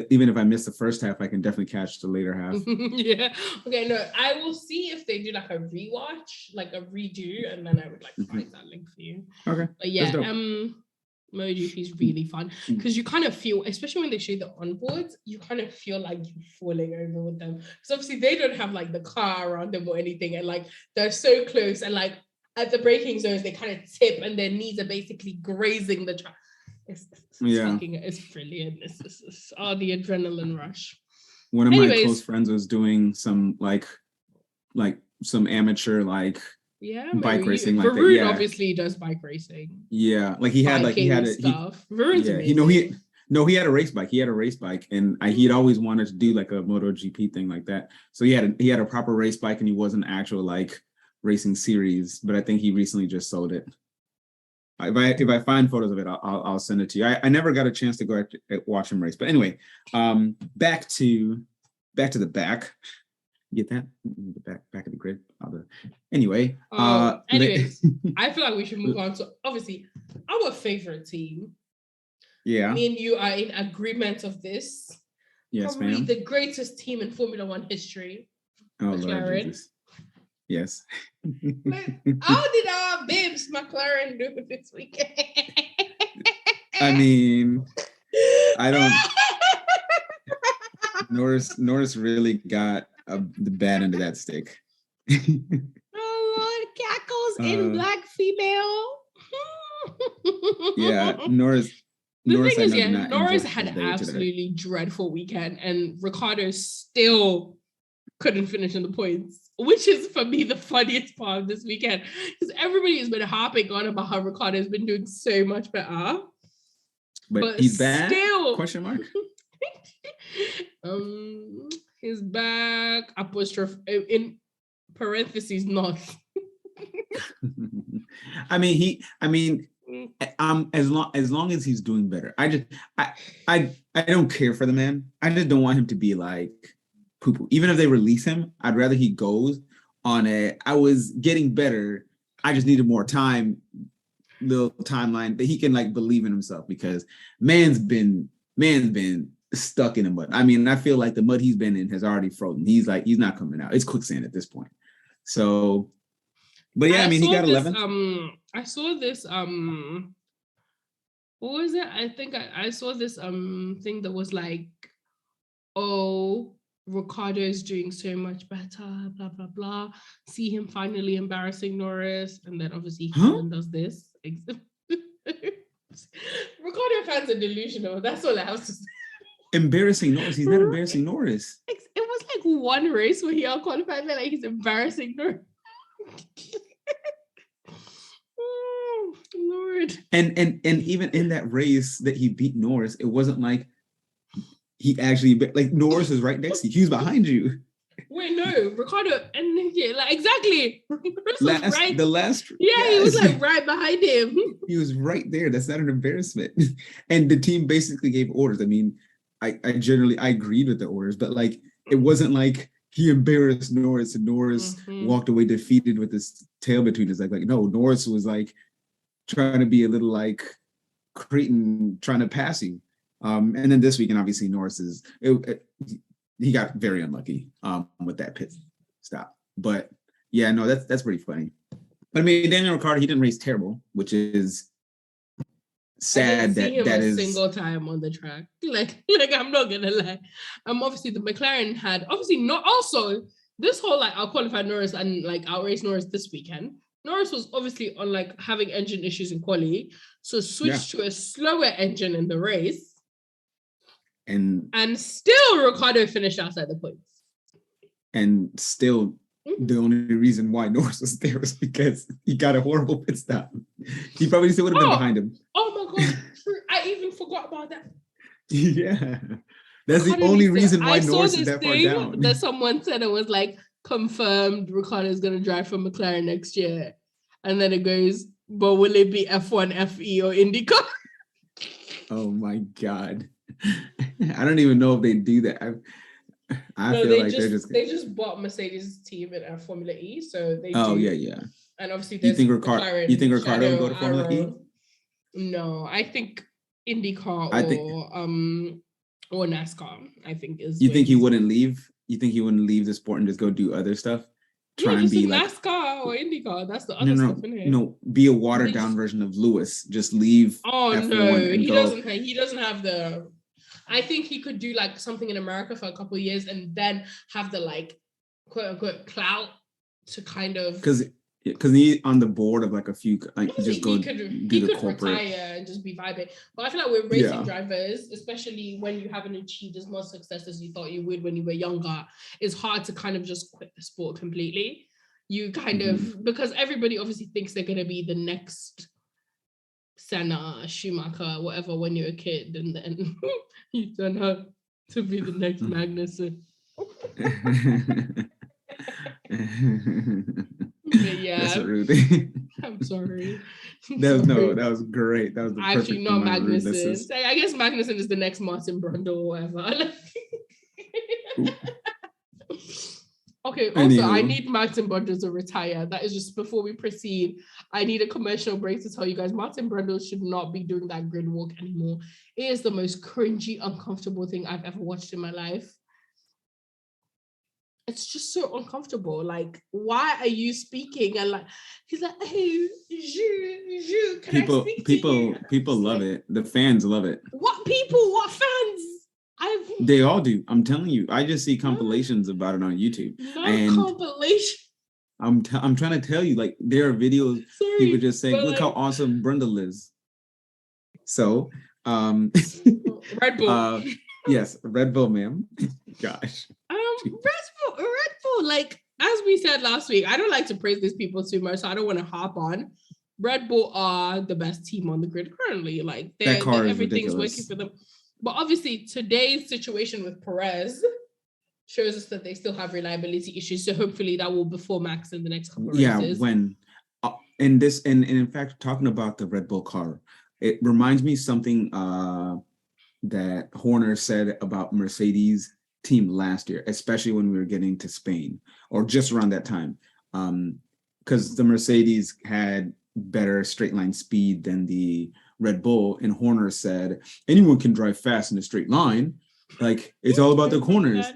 even if I miss the first half, I can definitely catch the later half. Yeah. Okay. No, I will see if they do like a rewatch, like a redo, and then I would like find that link for you. Okay. But yeah, MotoGP is really fun because you kind of feel, especially when they show the onboards, you kind of feel like you're falling over with them. Because obviously they don't have like the car around them or anything, and like they're so close, and like at the braking zones they kind of tip, and their knees are basically grazing the track. It's brilliant. It's the adrenaline rush. One of my close friends was doing some like some amateur bike racing. Varun obviously does bike racing. Yeah, like he had stuff. Varun's amazing. He had a race bike. He had a race bike, and he'd always wanted to do like a MotoGP thing like that. So he had a proper race bike, and he wasn't actual like racing series. But I think he recently just sold it. If I find photos of it, I'll send it to you. I never got a chance to go watch him race. But anyway, back to the back. Get that? The back of the grid. Anyway, anyways, I feel like we should move on to obviously our favorite team. Yeah. Me and you are in agreement of this. Yes, probably ma'am. the greatest team in Formula One history. Oh, McLaren. Lord Jesus. Yes. How did our babes McLaren do this weekend? I mean, I don't. Norris really got the bad end of that stick. Oh Lord, cackles in black female. Yeah, Norris. The Norris, thing is, I know, Norris had an absolutely dreadful weekend, and Ricciardo still couldn't finish in the points, which is for me the funniest part of this weekend because everybody has been harping on about how Ricciardo has been doing so much better, but he's bad? Still, question mark. His back apostrophe in parentheses not. I mean, as long as he's doing better, I don't care for the man. I just don't want him to be like poo-poo. Even if they release him, I'd rather he goes on I was getting better. I just needed more time, little timeline that he can like believe in himself because man's been stuck in the mud. I mean, I feel like the mud he's been in has already frozen. He's not coming out. It's quicksand at this point. So, but yeah, I mean, he got 11. I saw this what was it? I think I saw this thing that was like, oh, Ricciardo is doing so much better, blah blah blah. See him finally embarrassing Norris, and then obviously he does this. Ricciardo fans are delusional. That's all I have to say. Embarrassing Norris. He's not embarrassing Norris. It was like one race where he all qualified, like he's embarrassing Norris. Oh, Lord. And even in that race that he beat Norris, it wasn't like he actually like Norris is right next to you. He was behind you. Wait, no, Ricciardo and yeah, like exactly. The last, he was like right behind him. He was right there. That's not an embarrassment. And the team basically gave orders. I mean, I generally agreed with the orders, but like it wasn't like he embarrassed Norris and Norris walked away defeated with his tail between his legs. Like no, Norris was like trying to be a little like cretin, trying to pass you. And then this weekend, obviously Norris he got very unlucky with that pit stop. But yeah, no, that's pretty funny. But I mean, Daniel Ricciardo, he didn't race terrible, which is sad that is a single time on the track. Like I'm not gonna lie. Obviously the McLaren had not also this whole like I'll qualify Norris and like I'll race Norris this weekend. Norris was obviously on like having engine issues in quali, so switched to a slower engine in the race. And still Ricciardo finished outside the points. And still the only reason why Norris was there was because he got a horrible pit stop. He probably still would have been behind him. Oh my God. I even forgot about that. Yeah. That's the only reason why Norris is that far down. That someone said it was like confirmed Ricciardo is going to drive for McLaren next year. And then it goes, but will it be F1, FE, or IndyCar? Oh my God. I don't even know if they do that. I feel like they just bought Mercedes team in Formula E, so they. Oh do. Yeah. And obviously, you think Ricciardo will go to Formula E? No, I think IndyCar or NASCAR. I think is. You think he wouldn't leave? You think he wouldn't leave the sport and just go do other stuff? Try and be like NASCAR or IndyCar. That's the other stuff in here. No, be a watered down version of Lewis. Just leave. Oh no, he doesn't. He doesn't have the. I think he could do like something in America for a couple of years and then have the like quote unquote clout to kind of because he on the board of like a few like just go do the corporate retire and just be vibing. But I feel like we're racing drivers, especially when you haven't achieved as much success as you thought you would when you were younger, it's hard to kind of just quit the sport completely. You kind of because everybody obviously thinks they're gonna be the next Senna, Schumacher, whatever when you're a kid, and then you turn out to be the next Magnussen. Yeah, that's rude. I'm sorry. That was great. That was the actually not Magnussen. I guess Magnussen is the next Martin Brundle or whatever. Okay, also, I Anywho, need Martin Brundle to retire. That is just before we proceed. I need a commercial break to tell you guys Martin Brundle should not be doing that grid walk anymore. It is the most cringy, uncomfortable thing I've ever watched in my life. It's just so uncomfortable. Like, why are you speaking? And like, he's like, hey, can I speak to you? people It's love like, it. The fans love it. what people? What fans? I've They all do. I'm telling you. I just see no, compilations about it on YouTube, no and compilation. I'm trying to tell you, like there are videos people Sorry, just saying, but "Look how like awesome Brenda is." So, um, Red Bull. yes, Red Bull, ma'am. Gosh, Red Bull, like as we said last week, I don't like to praise these people too much, so I don't want to hop on. Red Bull are the best team on the grid currently. Like that car is everything's working ridiculous. for them. But obviously, today's situation with Perez shows us that they still have reliability issues. So hopefully that will before Max in the next couple of Yeah, races. when in this and in fact talking about the Red Bull car, it reminds me something that Horner said about Mercedes team last year, especially when we were getting to Spain or just around that time. Because the Mercedes had better straight line speed than the Red Bull, and Horner said anyone can drive fast in a straight line. Like it's all about the corners.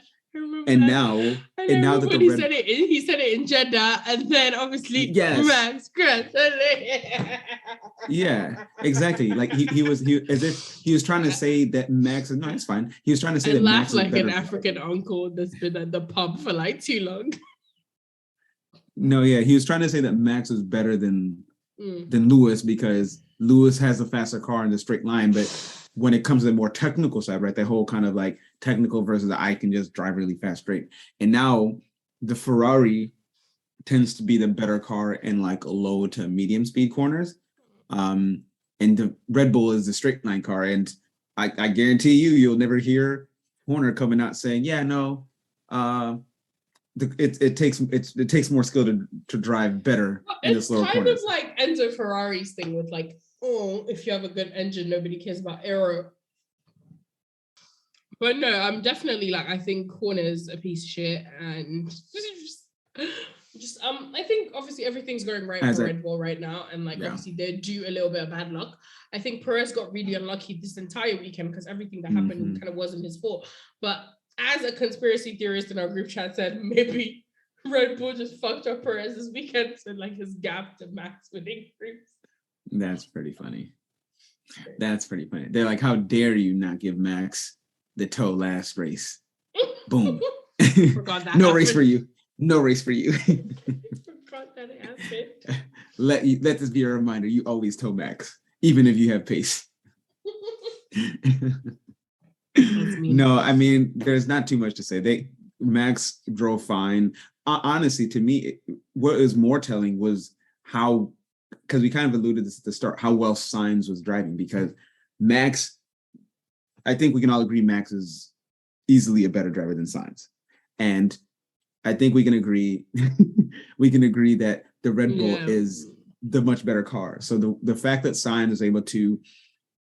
And now, I and now remember that when the Red he said it in Jeddah, and then obviously yes, Max crashed. yeah, exactly. Like he as if he was trying to say that Max is no, it's fine. He was trying to say I that laugh Max is like an better. African uncle that's been at the pub for like too long. No, yeah, he was trying to say that Max was better than Lewis because Lewis has a faster car in the straight line, but when it comes to the more technical side, right, that whole kind of like technical versus I can just drive really fast straight. And now the Ferrari tends to be the better car in like low to medium speed corners. And the Red Bull is the straight line car. And I guarantee you'll never hear Horner coming out saying, yeah, no, it takes more skill to drive better in the It's slower kind of corners. like Enzo Ferrari's thing with like, oh, if you have a good engine, nobody cares about aero. But no, I'm definitely like, I think Horner's a piece of shit, and I think obviously everything's going right for Red Bull right now, and like obviously they're due a little bit of bad luck. I think Perez got really unlucky this entire weekend because everything that happened kind of wasn't his fault. But as a conspiracy theorist in our group chat said, maybe Red Bull just fucked up Perez this weekend, so like his gap to Max would increase. That's pretty funny. That's pretty funny. They're like, how dare you not give Max the toe last race? Boom. No race for you. No race for you. Forgot that it happened. Let this be a reminder. You always toe Max, even if you have pace. No, I mean, there's not too much to say. Max drove fine. Honestly, to me, what is more telling was how, because we kind of alluded this at the start, how well Sainz was driving. Because Max, I think we can all agree, Max is easily a better driver than Sainz, and I think we can agree that the Red Bull is the much better car. So the fact that Sainz is able to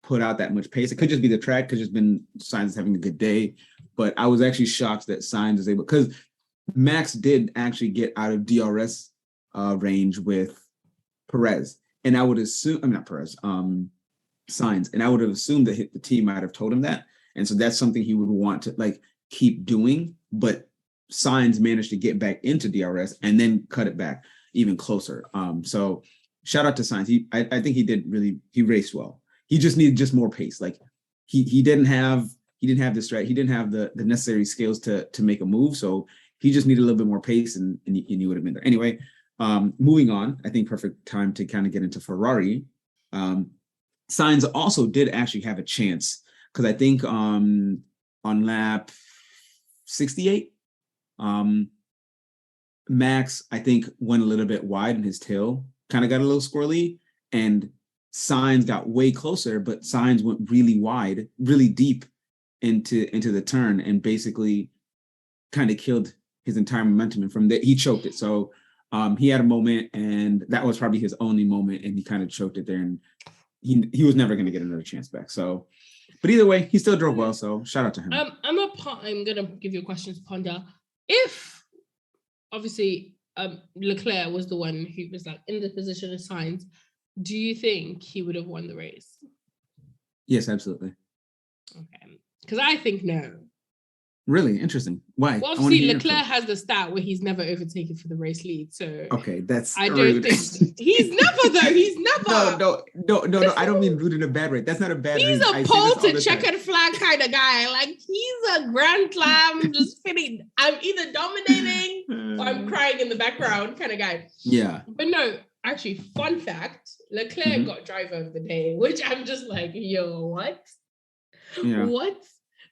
put out that much pace, it could just be the track, could just been Sainz having a good day. But I was actually shocked that Sainz is able, because Max did actually get out of DRS range with Perez. And I would assume, I'm not Perez, Sainz. And I would have assumed that the team might have told him that. And so that's something he would want to like keep doing. But Sainz managed to get back into DRS and then cut it back even closer. So shout out to Sainz. I think he raced well. He just needed more pace. Like he didn't have this right. He didn't have the necessary skills to make a move. So he just needed a little bit more pace and he would have been there. Anyway, moving on, I think perfect time to kind of get into Ferrari. Sainz also did actually have a chance because I think on lap 68, Max, I think, went a little bit wide and his tail kind of got a little squirrely, and Sainz got way closer, but Sainz went really wide, really deep into the turn and basically kind of killed his entire momentum. And from there, he choked it. So he had a moment, and that was probably his only moment, and he kind of choked it there, and he was never going to get another chance back. So, but either way, he still drove well. So shout out to him. I'm gonna give you a question to ponder. If obviously Leclerc was the one who was like in the position of Sainz. Do you think he would have won the race? Yes, absolutely. Okay, because I think no. Really interesting. Why? Well, I want to obviously hear Leclerc has the stat where he's never overtaken for the race lead, so okay, that's I don't rude. think he's never though. He's never. No. I don't mean rude in a bad way. That's not a bad He's reason. a I say pole this all to the time. checkered flag kind of guy. Like he's a grand slam, just fitting. I'm either dominating or I'm crying in the background kind of guy. Yeah. But no, actually, fun fact: Leclerc got driver of the day, which I'm just like, yo, what? Yeah. What?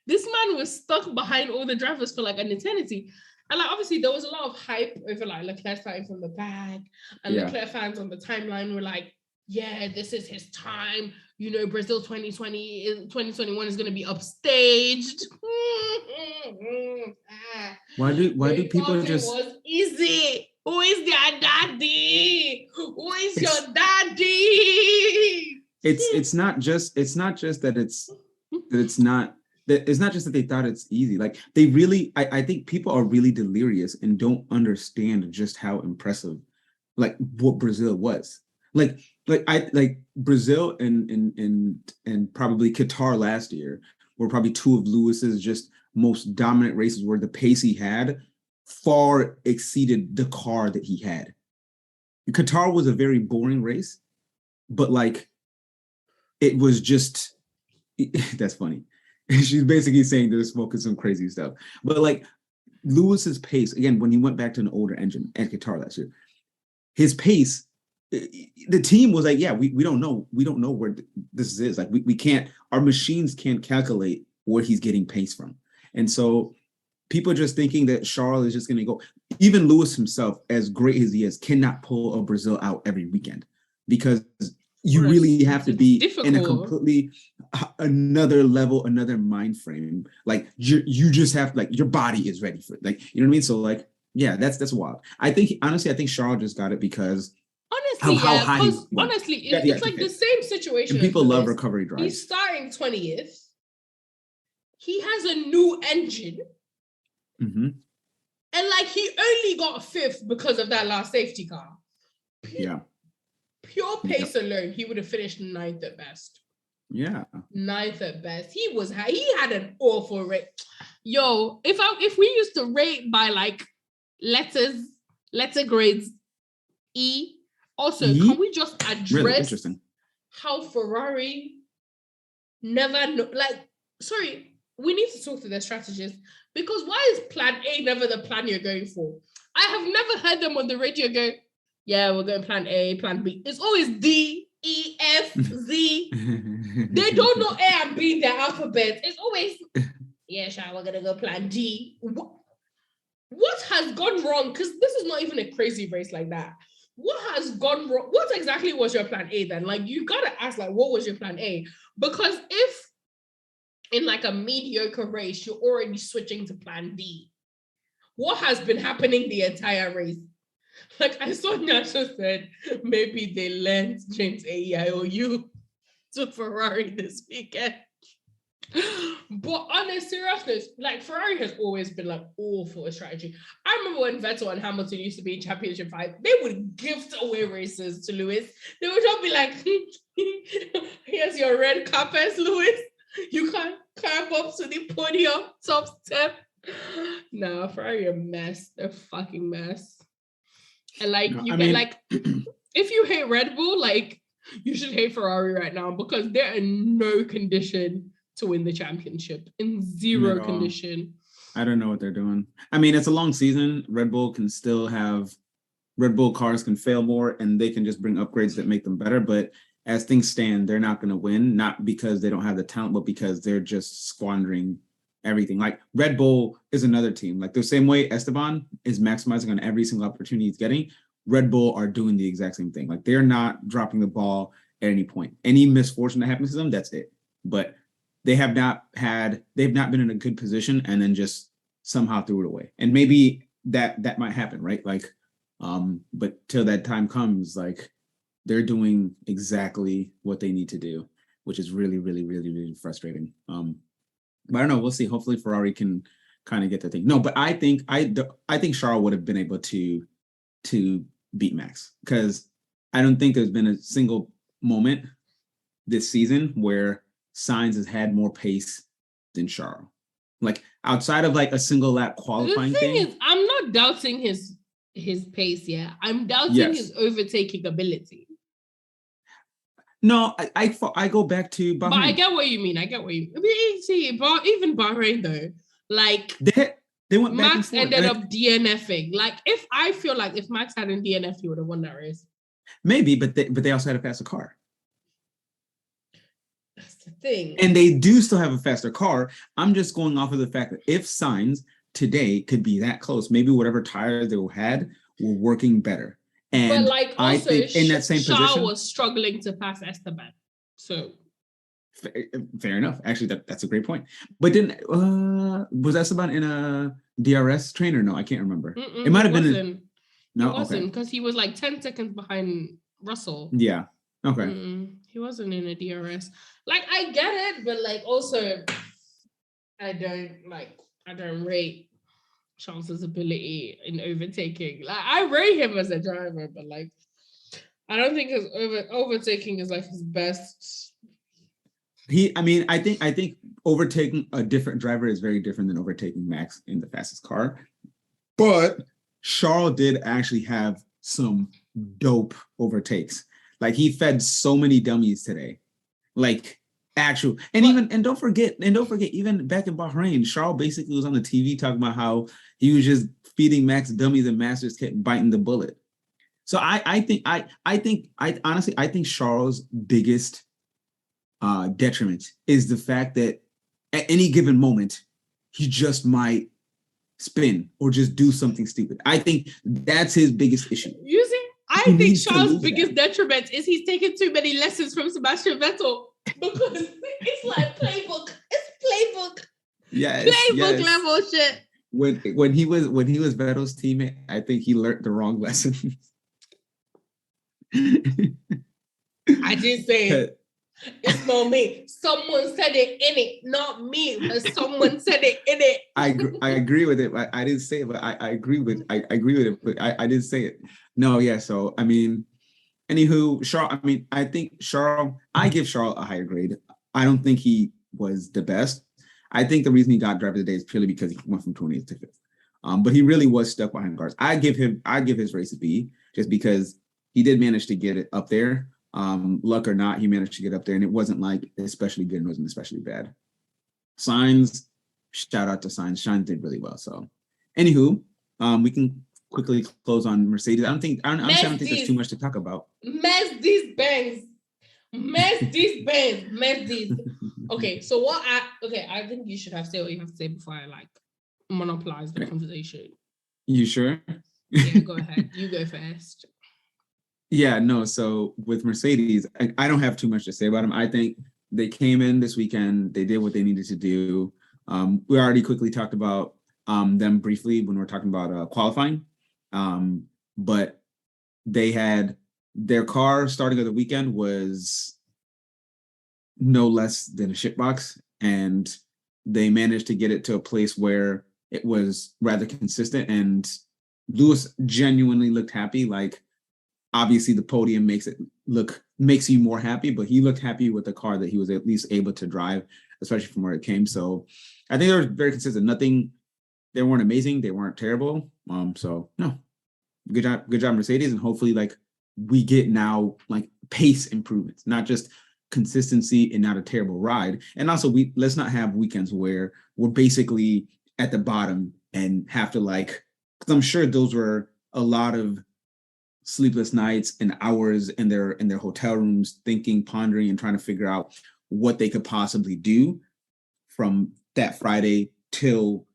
This man was stuck behind all the drivers for like an eternity. And like obviously there was a lot of hype over like Leclerc starting from the back. And Leclerc fans on the timeline were like, yeah, this is his time. You know, Brazil 2021 is gonna be upstaged. Why do people just it was easy? Who is their daddy? Who is your daddy? It's not just that it's not just that they thought it's easy. Like they really, I think people are really delirious and don't understand just how impressive, like what Brazil was. Like Brazil and probably Qatar last year were probably two of Lewis's just most dominant races where the pace he had far exceeded the car that he had. Qatar was a very boring race, but like it was just that's funny. She's basically saying they're smoking some crazy stuff. But like Lewis's pace, again, when he went back to an older engine at Qatar last year, his pace, the team was like, yeah, we don't know. We don't know where this is. Like we can't, our machines can't calculate where he's getting pace from. And so people are just thinking that Charles is just going to go. Even Lewis himself, as great as he is, cannot pull a Brazil out every weekend because you really have to be in a completely another level, another mind frame. Like you just have like your body is ready for it. Like, you know what I mean? So like, yeah, that's wild. I think Charles just got it because honestly, it's like the same situation. And people love recovery drives. He's starting 20th. He has a new engine. Mm-hmm. And like he only got 5th because of that last safety car. Pure pace alone, he would have finished 9th at best. Yeah. 9th at best. He had an awful rate. Yo, if we used to rate by like letter grades E. Also, can we just address how Ferrari never know, like, sorry, we need to talk to their strategists because why is plan A never the plan you're going for? I have never heard them on the radio go, yeah, we're going plan A, plan B. It's always D, E, F, Z. They don't know A and B in their alphabet. It's always, yeah, Sha, we're going to go plan D. What has gone wrong? Because this is not even a crazy race like that. What has gone wrong? What exactly was your plan A then? Like, you got to ask, like, what was your plan A? Because if in like a mediocre race, you're already switching to plan D, what has been happening the entire race? Like I saw Nacho said, maybe they lent James AEIOU to Ferrari this weekend. But on a seriousness, like Ferrari has always been like all for a strategy. I remember when Vettel and Hamilton used to be in championship fight, they would gift away races to Lewis. They would just be like, here's your red carpet, Lewis. You can't climb up to the podium, top step. No, Ferrari a mess. They're a fucking mess. And like if you hate Red Bull, like you should hate Ferrari right now because they're in no condition to win the championship. In zero condition. I don't know what they're doing. I mean, it's a long season. Red Bull cars can fail more and they can just bring upgrades that make them better. But as things stand, they're not going to win, not because they don't have the talent, but because they're just squandering everything. Like Red Bull is another team. Like the same way Esteban is maximizing on every single opportunity he's getting, Red Bull are doing the exact same thing. Like they're not dropping the ball at any point. Any misfortune that happens to them, that's it. But they've not been in a good position and then just somehow threw it away. And maybe that might happen, right? Like, but till that time comes, like they're doing exactly what they need to do, which is really, really, really, really frustrating. But I don't know. We'll see. Hopefully Ferrari can kind of get the thing. No, but I think Charles would have been able to beat Max, because I don't think there's been a single moment this season where Sainz has had more pace than Charles. Like outside of like a single lap The qualifying thing thing. is, I'm not doubting his pace. Yeah, I'm doubting Yes. his overtaking ability. No, I go back to Bahrain. But I get what you mean. I mean, see, but even Bahrain though, like they went back Max and forth. ended up DNFing. Like if I feel like if Max hadn't DNF, he would have won that race. Maybe, but they also had a faster car. That's the thing. And they do still have a faster car. I'm just going off of the fact that if Sainz today could be that close, maybe whatever tires they had were working better. And but like also, I think in that same Charles position was struggling to pass Esteban. So fair enough. Actually, that's a great point. But didn't was Esteban in a DRS train or no? I can't remember. It might have been. No, he wasn't, because he was like 10 seconds behind Russell. Yeah. Okay. He wasn't in a DRS. Like I get it, but like also, I don't rate Charles's ability in overtaking. Like I rate him as a driver, but like I don't think his overtaking is like his best. I think overtaking a different driver is very different than overtaking Max in the fastest car. But Charles did actually have some dope overtakes. Like he fed so many dummies today. Like actual, and don't forget, even back in Bahrain, Charles basically was on the TV talking about how he was just feeding Max dummies and Masters kept biting the bullet. So I think Charles' biggest detriment is the fact that at any given moment he just might spin or just do something stupid. I think that's his biggest issue. You see, I think Charles' biggest detriment is he's taken too many lessons from Sebastian Vettel, because it's like playbook. It's playbook. Yes, playbook level shit. When he was Vettel's teammate, I think he learned the wrong lesson. I didn't say it. It's not me. Someone said it in it, not me, but someone said it in it. I agree with it. I didn't say it, but I agree with it, but I didn't say it. No, yeah. So I mean, anywho, Charles. I mean, I think Charles. I give Charles a higher grade. I don't think he was the best. I think the reason he got driver of the day is purely because he went from 20th to 5th. But he really was stuck behind cars. I give his race a B, just because he did manage to get it up there. Luck or not, he managed to get up there, and it wasn't like especially good and wasn't especially bad. Sainz, shout out to Sainz. Sainz did really well. So, anywho, we can quickly close on Mercedes. I don't think there's too much to talk about. Mercedes Benz. Okay, so I think you should have said what you have to say before I like monopolize the conversation. You sure? Yeah, go ahead. You go first. Yeah, no. So with Mercedes, I don't have too much to say about them. I think they came in this weekend. They did what they needed to do. We already quickly talked about them briefly when we were talking about qualifying. But they had their car starting of the weekend was no less than a shitbox, and they managed to get it to a place where it was rather consistent. And Lewis genuinely looked happy. Like, obviously the podium makes you more happy, but he looked happy with the car that he was at least able to drive, especially from where it came. So I think they were very consistent. They weren't amazing, they weren't terrible. So no, good job Mercedes, and hopefully like we get now like pace improvements, not just consistency and not a terrible ride. And also let's not have weekends where we're basically at the bottom and have to like, because I'm sure those were a lot of sleepless nights and hours in their hotel rooms, thinking, pondering, and trying to figure out what they could possibly do from that Friday till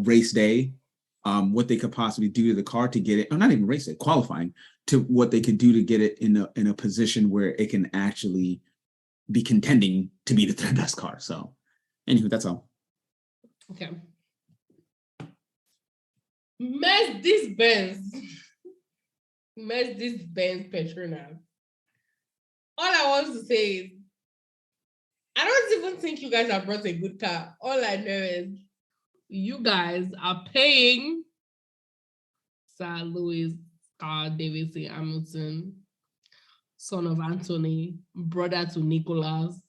race day, what they could possibly do to the car to get it, or not even race day, qualifying, to what they could do to get it in a position where it can actually be contending to be the third best car. So anywho, that's all. Okay. Mercedes-Benz Petronas. All I want to say is, I don't even think you guys have brought a good car. All I know is you guys are paying Sir Louis Carl Davidson Hamilton, son of Anthony, brother to Nicholas,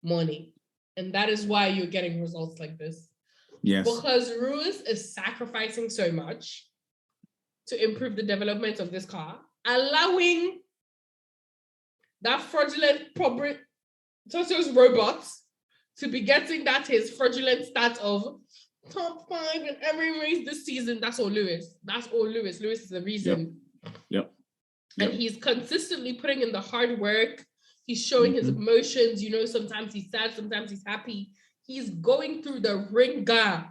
money. And that is why you're getting results like this. Yes. Because Ruiz is sacrificing so much to improve the development of this car, allowing that fraudulent public robots to be getting that his fraudulent stat of top 5 in every race this season. That's all Lewis. That's all Lewis. Lewis is the reason. Yep. And he's consistently putting in the hard work. He's showing his emotions. You know, sometimes he's sad, sometimes he's happy. He's going through the ringer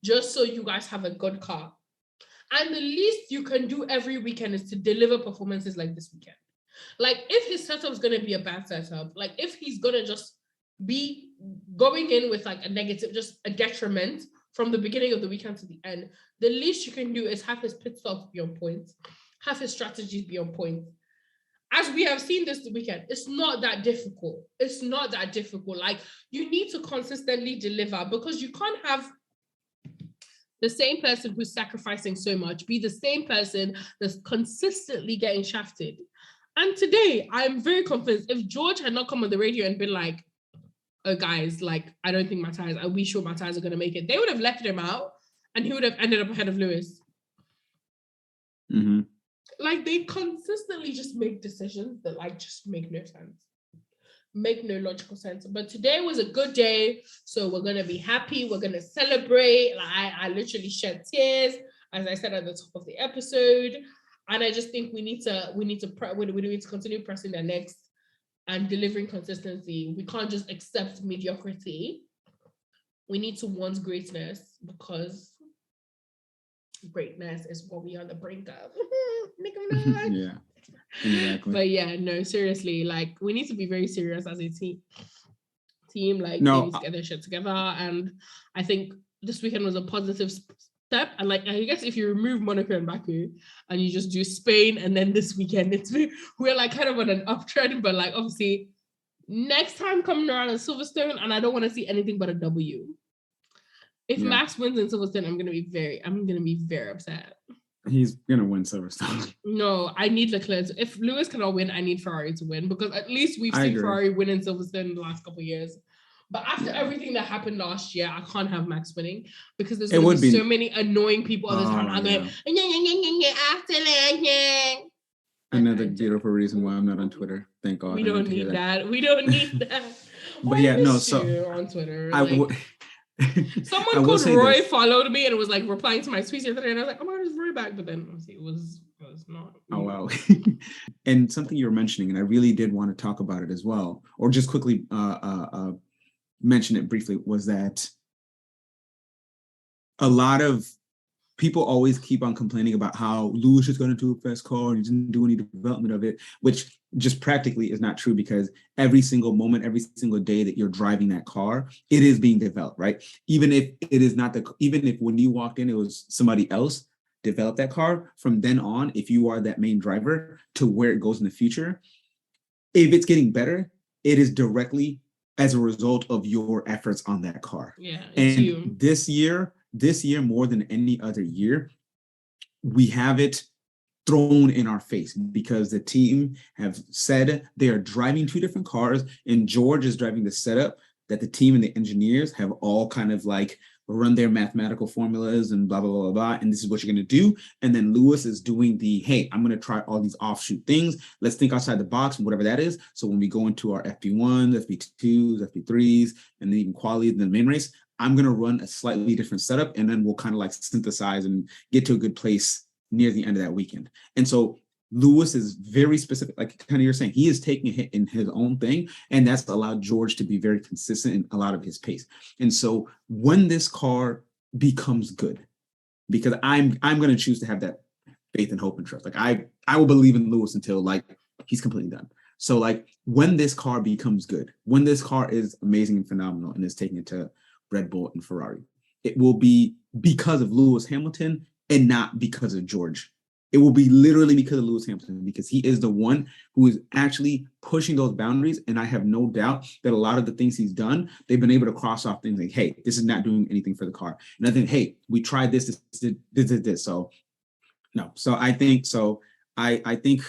just so you guys have a good car. And the least you can do every weekend is to deliver performances like this weekend. Like, if his setup is going to be a bad setup, like if he's going to just be going in with like a negative, just a detriment from the beginning of the weekend to the end, the least you can do is have his pit stops be on point, have his strategies be on point. As we have seen this weekend, it's not that difficult. It's not that difficult. Like, you need to consistently deliver, because you can't have the same person who's sacrificing so much be the same person that's consistently getting shafted. And today, I'm very convinced if George had not come on the radio and been like, oh, guys, like, I don't think my tires, are we sure my tires are going to make it? They would have left him out and he would have ended up ahead of Lewis. Mm-hmm. Like, they consistently just make decisions that, like, just make no sense. Make no logical sense. But today was a good day, so we're going to be happy. We're going to celebrate. Like, I literally shed tears, as I said at the top of the episode. And I just think we need to continue pressing their necks and delivering consistency. We can't just accept mediocrity. We need to want greatness, because greatness is what we are on the brink of. Yeah, exactly. But yeah, no, seriously, like, we need to be very serious as a team. Like, they need to get their shit together. And I think this weekend was a positive step. And like, I guess if you remove Monaco and Baku and you just do Spain, and then this weekend we're like kind of on an uptrend, but like, obviously next time coming around in Silverstone, and I don't want to see anything but a W. If Max wins in Silverstone, I'm gonna be very upset. He's gonna win Silverstone. No, I need Leclerc. If Lewis cannot win, I need Ferrari to win, because at least we've seen Ferrari win in Silverstone in the last couple of years. But after everything that happened last year, I can't have Max winning, because there's going to be so many annoying people on the time. I'm going, another beautiful reason why I'm not on Twitter. Thank God. We don't need that. We don't need that. But yeah, no. So on Twitter, someone called Roy followed me and was like replying to my tweets yesterday, and I was like, oh my God, it's Roy back. But then it was not. Oh wow. And something you were mentioning, and I really did want to talk about it as well, or just quickly mention it briefly, was that a lot of people always keep on complaining about how Lewis is going to do a fast car and he didn't do any development of it, which just practically is not true, because every single moment, every single day that you're driving that car, it is being developed, right? Even if it is not even if when you walked in, it was somebody else developed that car, from then on, if you are that main driver to where it goes in the future, if it's getting better, it is directly as a result of your efforts on that car. Yeah, and you. This year more than any other year, we have it thrown in our face, because the team have said they are driving two different cars, and George is driving the setup that the team and the engineers have all kind of like run their mathematical formulas and blah, blah, blah, blah, and this is what you're going to do. And then Lewis is doing the, hey, I'm going to try all these offshoot things. Let's think outside the box, whatever that is. So when we go into our FP1s, FP2s, FP3s, and then even quali, then the main race, I'm going to run a slightly different setup, and then we'll kind of like synthesize and get to a good place near the end of that weekend. And so Lewis is very specific, like kind of you're saying, he is taking a hit in his own thing, and that's allowed George to be very consistent in a lot of his pace. And so when this car becomes good, because I'm going to choose to have that faith and hope and trust. Like I will believe in Lewis until like he's completely done. So like when this car becomes good, when this car is amazing and phenomenal and is taking it to Red Bull and Ferrari, it will be because of Lewis Hamilton and not because of George it will be literally because of Lewis Hamilton, because he is the one who is actually pushing those boundaries. And I have no doubt that a lot of the things he's done, they've been able to cross off things like, hey, this is not doing anything for the car. And I think, hey, we tried this. So no. So I think I think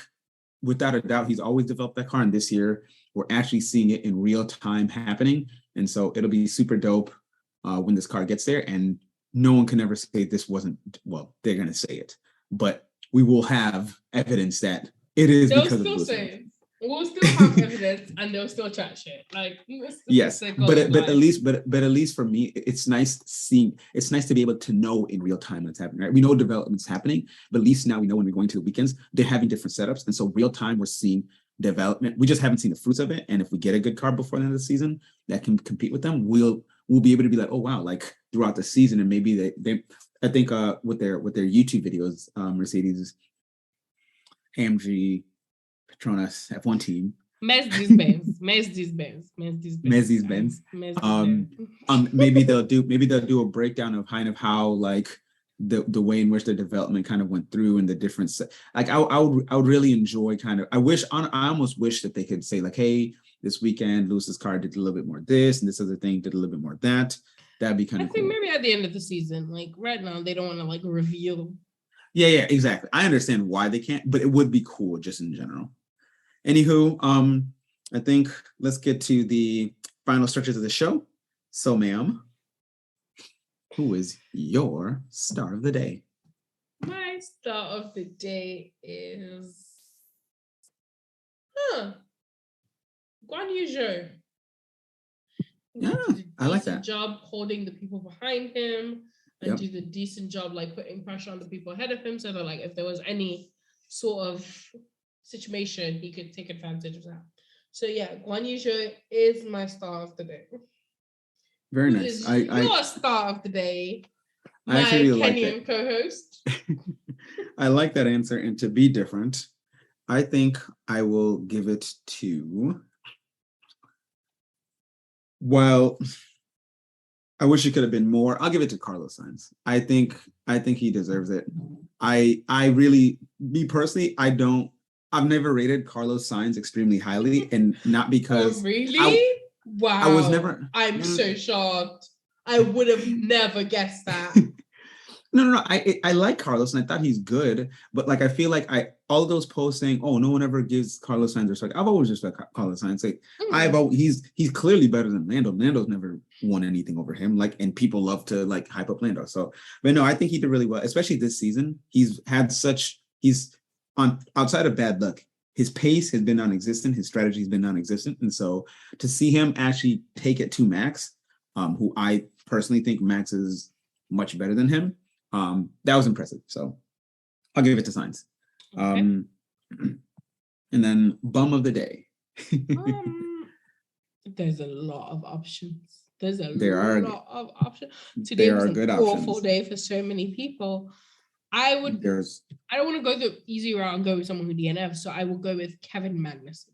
without a doubt, he's always developed that car. And this year, we're actually seeing it in real time happening. And so it'll be super dope when this car gets there. And no one can ever say this wasn't, well, they're going to say it. But we will have evidence that it is They'll because of still Lewis say Hamilton. it. We'll still have evidence, and they'll still chat shit. Like Yes, but at least for me, it's nice seeing. It's nice to be able to know in real time what's happening. Right, we know development's happening, but at least now we know when we're going to the weekends, they're having different setups, and so real time we're seeing development. We just haven't seen the fruits of it, and if we get a good car before the end of the season that can compete with them, we'll be able to be like, oh wow, like throughout the season, and maybe they I think with their YouTube videos, Mercedes, AMG, Petronas F1 team. Mercedes-Benz. Maybe they'll do a breakdown of kind of how like the way in which the development kind of went through and the different like I would really enjoy kind of I almost wish that they could say like, hey, this weekend Lewis's car did a little bit more this and this other thing did a little bit more that. That'd be kind of cool. I think maybe at the end of the season, like right now, they don't want to like reveal. Yeah, exactly. I understand why they can't, but it would be cool just in general. Anywho, I think let's get to the final stretches of the show. So, ma'am, who is your star of the day? My star of the day is Guan Yu Zhou. Yeah, I like that. Job holding the people behind him and do the decent job like putting pressure on the people ahead of him, so that like if there was any sort of situation, he could take advantage of that. So yeah, Guan Yu Zhou is my star of the day. Very nice. Your star of the day, my really Kenyan like co-host. I like that answer, and to be different, I think I will give it to. Well, I wish it could have been more. I'll give it to Carlos Sainz. I think he deserves it. I really, me personally, I've never rated Carlos Sainz extremely highly, and not because really? Wow. I was never. I'm so shocked. I would have never guessed that. No. I like Carlos, and I thought he's good, but like I feel like all those posts saying, "Oh, no one ever gives Carlos Sainz respect." I've always respected Carlos Sainz. Like he's clearly better than Lando. Lando's never won anything over him. Like, and people love to like hype up Lando. So, but no, I think he did really well, especially this season. He's on outside of bad luck. His pace has been non-existent. His strategy has been non-existent, and so to see him actually take it to Max, who I personally think Max is much better than him. That was impressive. So I'll give it to Sainz. Okay. And then bum of the day. There's a lot of options. There are lot of options. Today was an awful day for so many people. I don't want to go the easy route and go with someone who DNF, so I will go with Kevin Magnussen.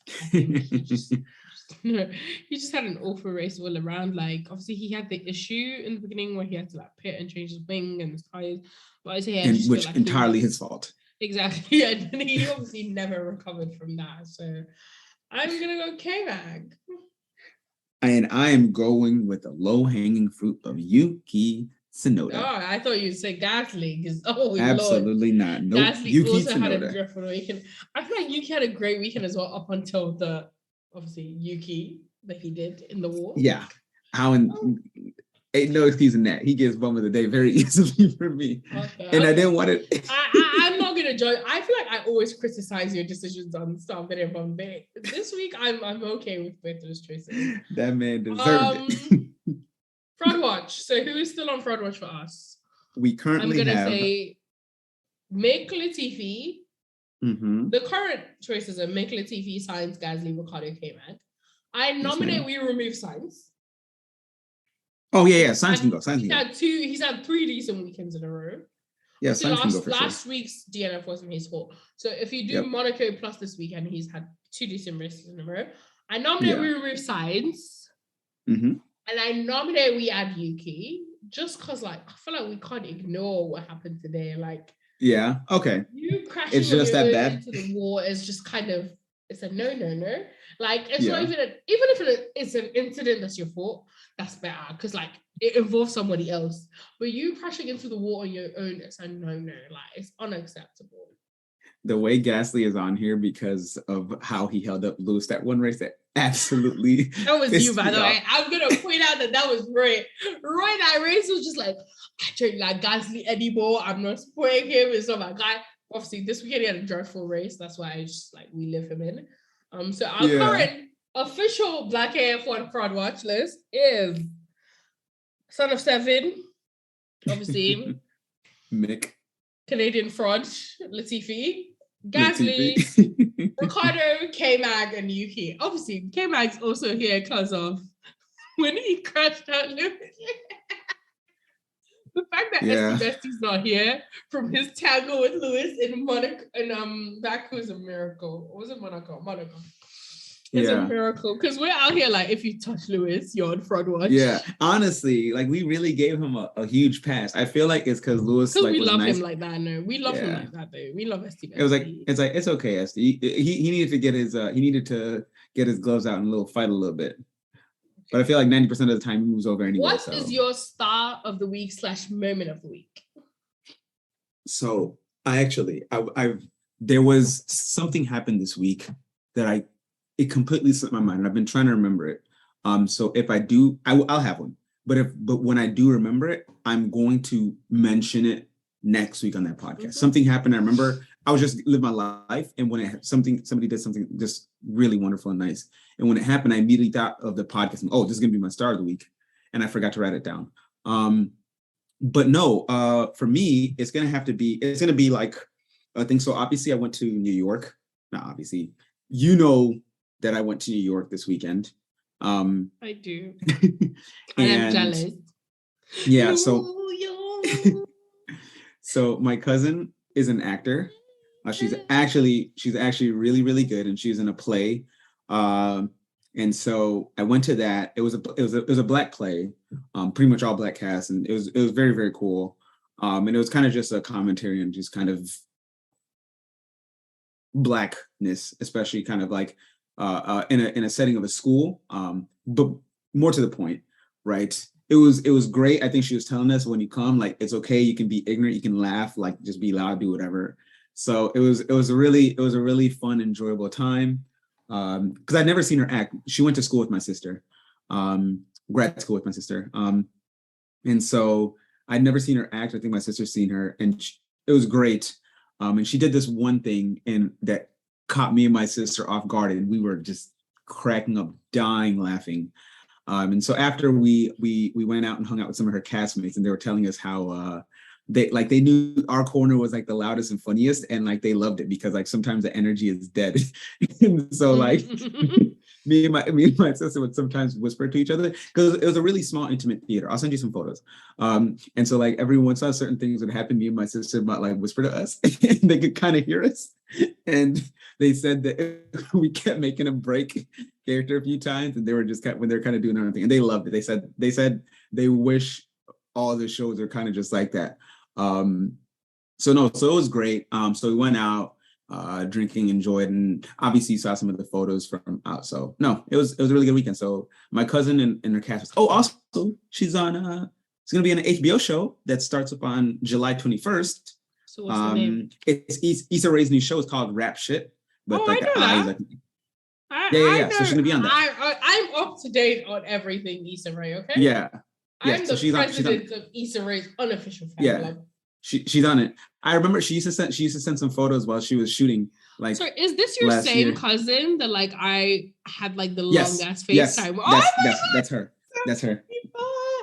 I think he just had an awful race all around. Like, obviously he had the issue in the beginning where he had to like pit and change his wing and his tires, but I say which like entirely his fault. Exactly, and he obviously never recovered from that. So I'm gonna go K-Mag. And I am going with the low-hanging fruit of Yuki Tsunoda. Oh, I thought you'd say Gasly, because absolutely Lord. not. Nope. Gasly Yuki also Tsunoda had a dreadful weekend. I feel like Yuki had a great weekend as well, up until the obviously Yuki that he did in the war. Yeah, ain't no excusing that. He gets bum of the day very easily for me, and I didn't want it. I'm not gonna judge. I feel like I always criticize your decisions on stuff that are bum of the day. This week, I'm okay with both those choices. That man deserved it. Fraud Watch. So who is still on Fraud Watch for us? We currently have. I'm gonna say Mick Latifi. Mm-hmm. The current choices are Mick Latifi, Sainz, Gasly, Ricciardo, K-Mag. I nominate we remove Sainz. Oh yeah, Sainz can go. Sainz can go. He's had 3 decent weekends in a row. Yeah, Sainz can go for last week's DNF wasn't his fault. So if you do Monaco plus this weekend, he's had 2 decent races in a row. I nominate we remove Sainz. Mm-hmm. And I nominate we add Yuki, just because like I feel like we can't ignore what happened today. Like Yeah. Okay. You It's crashing on just your that own bad. into the wall is just kind of, it's a no. Like it's not Yeah. even even if it's an incident that's your fault, that's better because like it involves somebody else. But you crashing into the wall on your own, it's a no. Like it's unacceptable. The way Gasly is on here because of how he held up Lewis that one race, that absolutely That was you, pissed by me the off. way. I'm gonna point out that that was Roy. Roy, that race was just like, I don't like Gasly anymore. I'm not supporting him. It's not my guy. Obviously, this weekend he had a dreadful race. That's why I just like we leave him in. So our Yeah. current official Black AF1 fraud watch list is Son of Seven, obviously Mick Canadian fraud, Latifi, Latifi. Gasly, Ricardo, K-Mag, and Yuki. Obviously, K-Mag's also here because of when he crashed out Lewis. The fact that Yeah. Esty Besty's not here from his tango with Lewis in Monaco and Baku is a miracle. Or was it Monaco? Monaco. It's a Yeah. miracle because we're out here like if you touch Lewis, you're on fraud watch. Yeah. Honestly, like we really gave him a huge pass. I feel like it's because Lewis Because like we was love nice. him like that. No, we love him Yeah. like that though. We love Esty It was like Besty. it's okay, SD. He needed to get his gloves out and a little fight a little bit. But I feel like 90% of the time he moves over anyway. What So is your star of the week / moment of the week? So I've there was something happened this week that it completely slipped my mind, and I've been trying to remember it. So if I do, I'll have one. But when I do remember it, I'm going to mention it next week on that podcast. Mm-hmm. Something happened. I remember I was just living my life, and when somebody did something just really wonderful and nice, and when it happened, I immediately thought of the podcast. Oh, this is gonna be my star of the week, and I forgot to write it down. But no, for me, it's gonna be like I think so. Obviously, I went to New York. Not obviously, that I went to New York this weekend. I do. I am jealous. Yeah, so my cousin is an actor. She's actually really, really good, and she's in a play. And so I went to that. It was a black play, pretty much all black cast, and it was very, very cool. And it was kind of just a commentary on just kind of blackness, especially kind of like in a setting of a school. But more to the point, right? It was great. I think she was telling us when you come, like it's okay, you can be ignorant, you can laugh, like just be loud, do whatever. So it was a really fun, enjoyable time. Because I'd never seen her act. She went to school with my sister, grad school with my sister. And so I'd never seen her act. I think my sister's seen her, and it was great. And she did this one thing, and that caught me and my sister off guard, and we were just cracking up, dying laughing. And so after we went out and hung out with some of her castmates, and they were telling us how they knew our corner was like the loudest and funniest, and like they loved it because like sometimes the energy is dead. And so like me and my sister would sometimes whisper to each other because it was a really small, intimate theater. I'll send you some photos. And so like every once in a while certain things would happen, me and my sister might like whisper to us and they could kind of hear us. And they said that we kept making them break character a few times, and they were just when they're kind of doing everything, and they loved it. They said they wish all the shows are kind of just like that. So it was great. So we went out drinking, enjoyed, and obviously saw some of the photos from out. So no, it was a really good weekend. So my cousin and her cast. Also she's on it's gonna be on an HBO show that starts up on July 21st. So what's the name? It's Issa Rae's new show. It's called Rap Shit. But like the eyes, like yeah. So she's gonna be on that. I'm up to date on everything Issa Rae. Okay. Yeah. I'm the president of Issa Rae's unofficial fan club. She's on it. I remember she used to send some photos while she was shooting. Like, so is this your same cousin that like I had like the long ass FaceTime? Yes, that's her. That's her.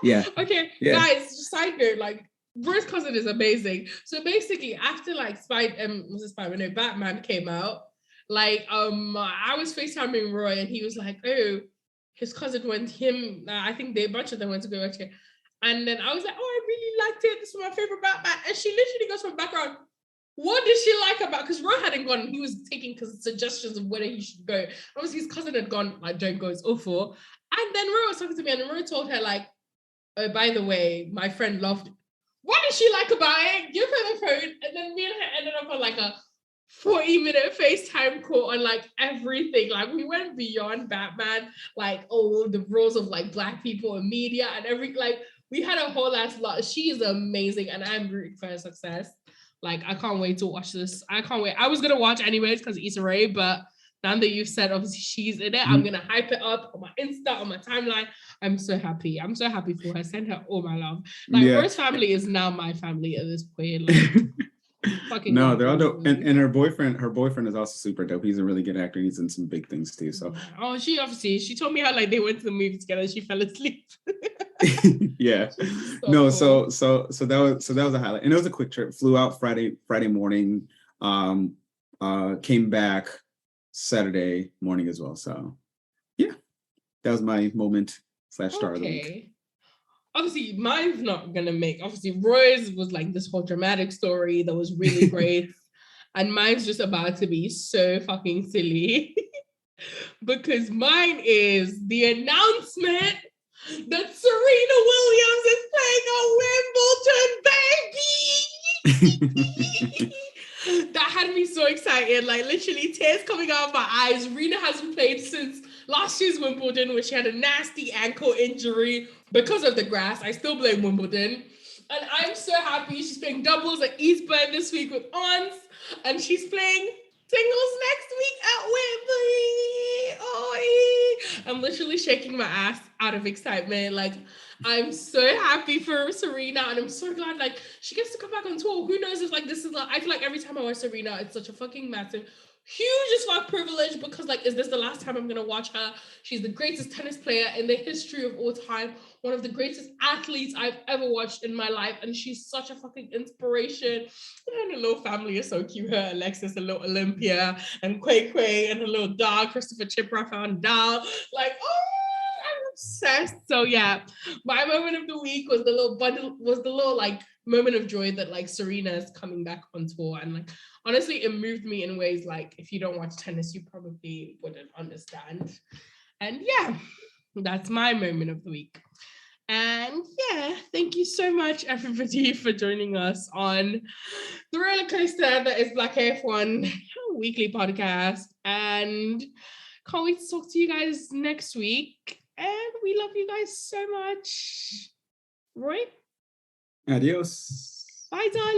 Yeah. Okay, guys. Just side note, like Bro's cousin is amazing. So basically, after like Batman came out, like I was FaceTiming Roy and he was like, oh, his cousin went him. I think a bunch of them went to go watch it. And then I was like, oh, I really liked it. This was my favorite Batman. And she literally goes from the background, what did she like about, because Roy hadn't gone, he was taking suggestions of whether he should go. Obviously his cousin had gone, like, don't go, it's awful. And then Roy was talking to me and Roy told her like, oh, by the way, my friend loved what did she like about it? Give her the phone. And then me and her ended up on like a 40-minute FaceTime call on like everything. Like we went beyond Batman, like the roles of like Black people in media and like we had a whole ass lot. She is amazing and I'm rooting for her success. Like I can't wait to watch this. I can't wait. I was gonna watch anyways because Issa Rae, but now that you've said obviously she's in it, I'm gonna hype it up on my Insta, on my timeline. I'm so happy. I'm so happy for her. Send her all my love. Like Rose family is now my family at this point. Like no, they're all dope. And her boyfriend is also super dope. He's a really good actor. He's in some big things too. So she told me how like they went to the movie together. She fell asleep. Yeah. No, cool. so that was a highlight. And it was a quick trip. Flew out Friday morning. Came back Saturday morning as well. So yeah, that was my moment / star of the week. Obviously, mine's not gonna make. Obviously, Roy's was like this whole dramatic story that was really great, and mine's just about to be so fucking silly because mine is the announcement that Serena Williams is playing a Wimbledon, baby. That had me so excited, like literally tears coming out of my eyes. Serena hasn't played since last year's Wimbledon, where she had a nasty ankle injury because of the grass. I still blame Wimbledon. And I'm so happy. She's playing doubles at Eastbourne this week with Ons, and she's playing singles next week at Wembley. Oh, I'm literally shaking my ass out of excitement. Like, I'm so happy for Serena, and I'm so glad like she gets to come back on tour. Who knows if like this is like, I feel like every time I watch Serena, it's such a fucking massive, huge as fuck privilege because like, is this the last time I'm gonna watch her? She's the greatest tennis player in the history of all time, one of the greatest athletes I've ever watched in my life, and she's such a fucking inspiration. And her little family is so cute. Her Alexis, a little Olympia, and Quay Quay, and her little dog Christopher Chip Raphael Dow. Like, oh, I'm obsessed. So yeah, my moment of the week was the little like moment of joy that like Serena is coming back on tour, and like honestly, it moved me in ways like if you don't watch tennis, you probably wouldn't understand. And yeah, that's my moment of the week. And yeah, thank you so much, everybody, for joining us on the roller coaster that is Black F1 weekly podcast. And can't wait to talk to you guys next week. And we love you guys so much. Roy? Adios. Bye, darling.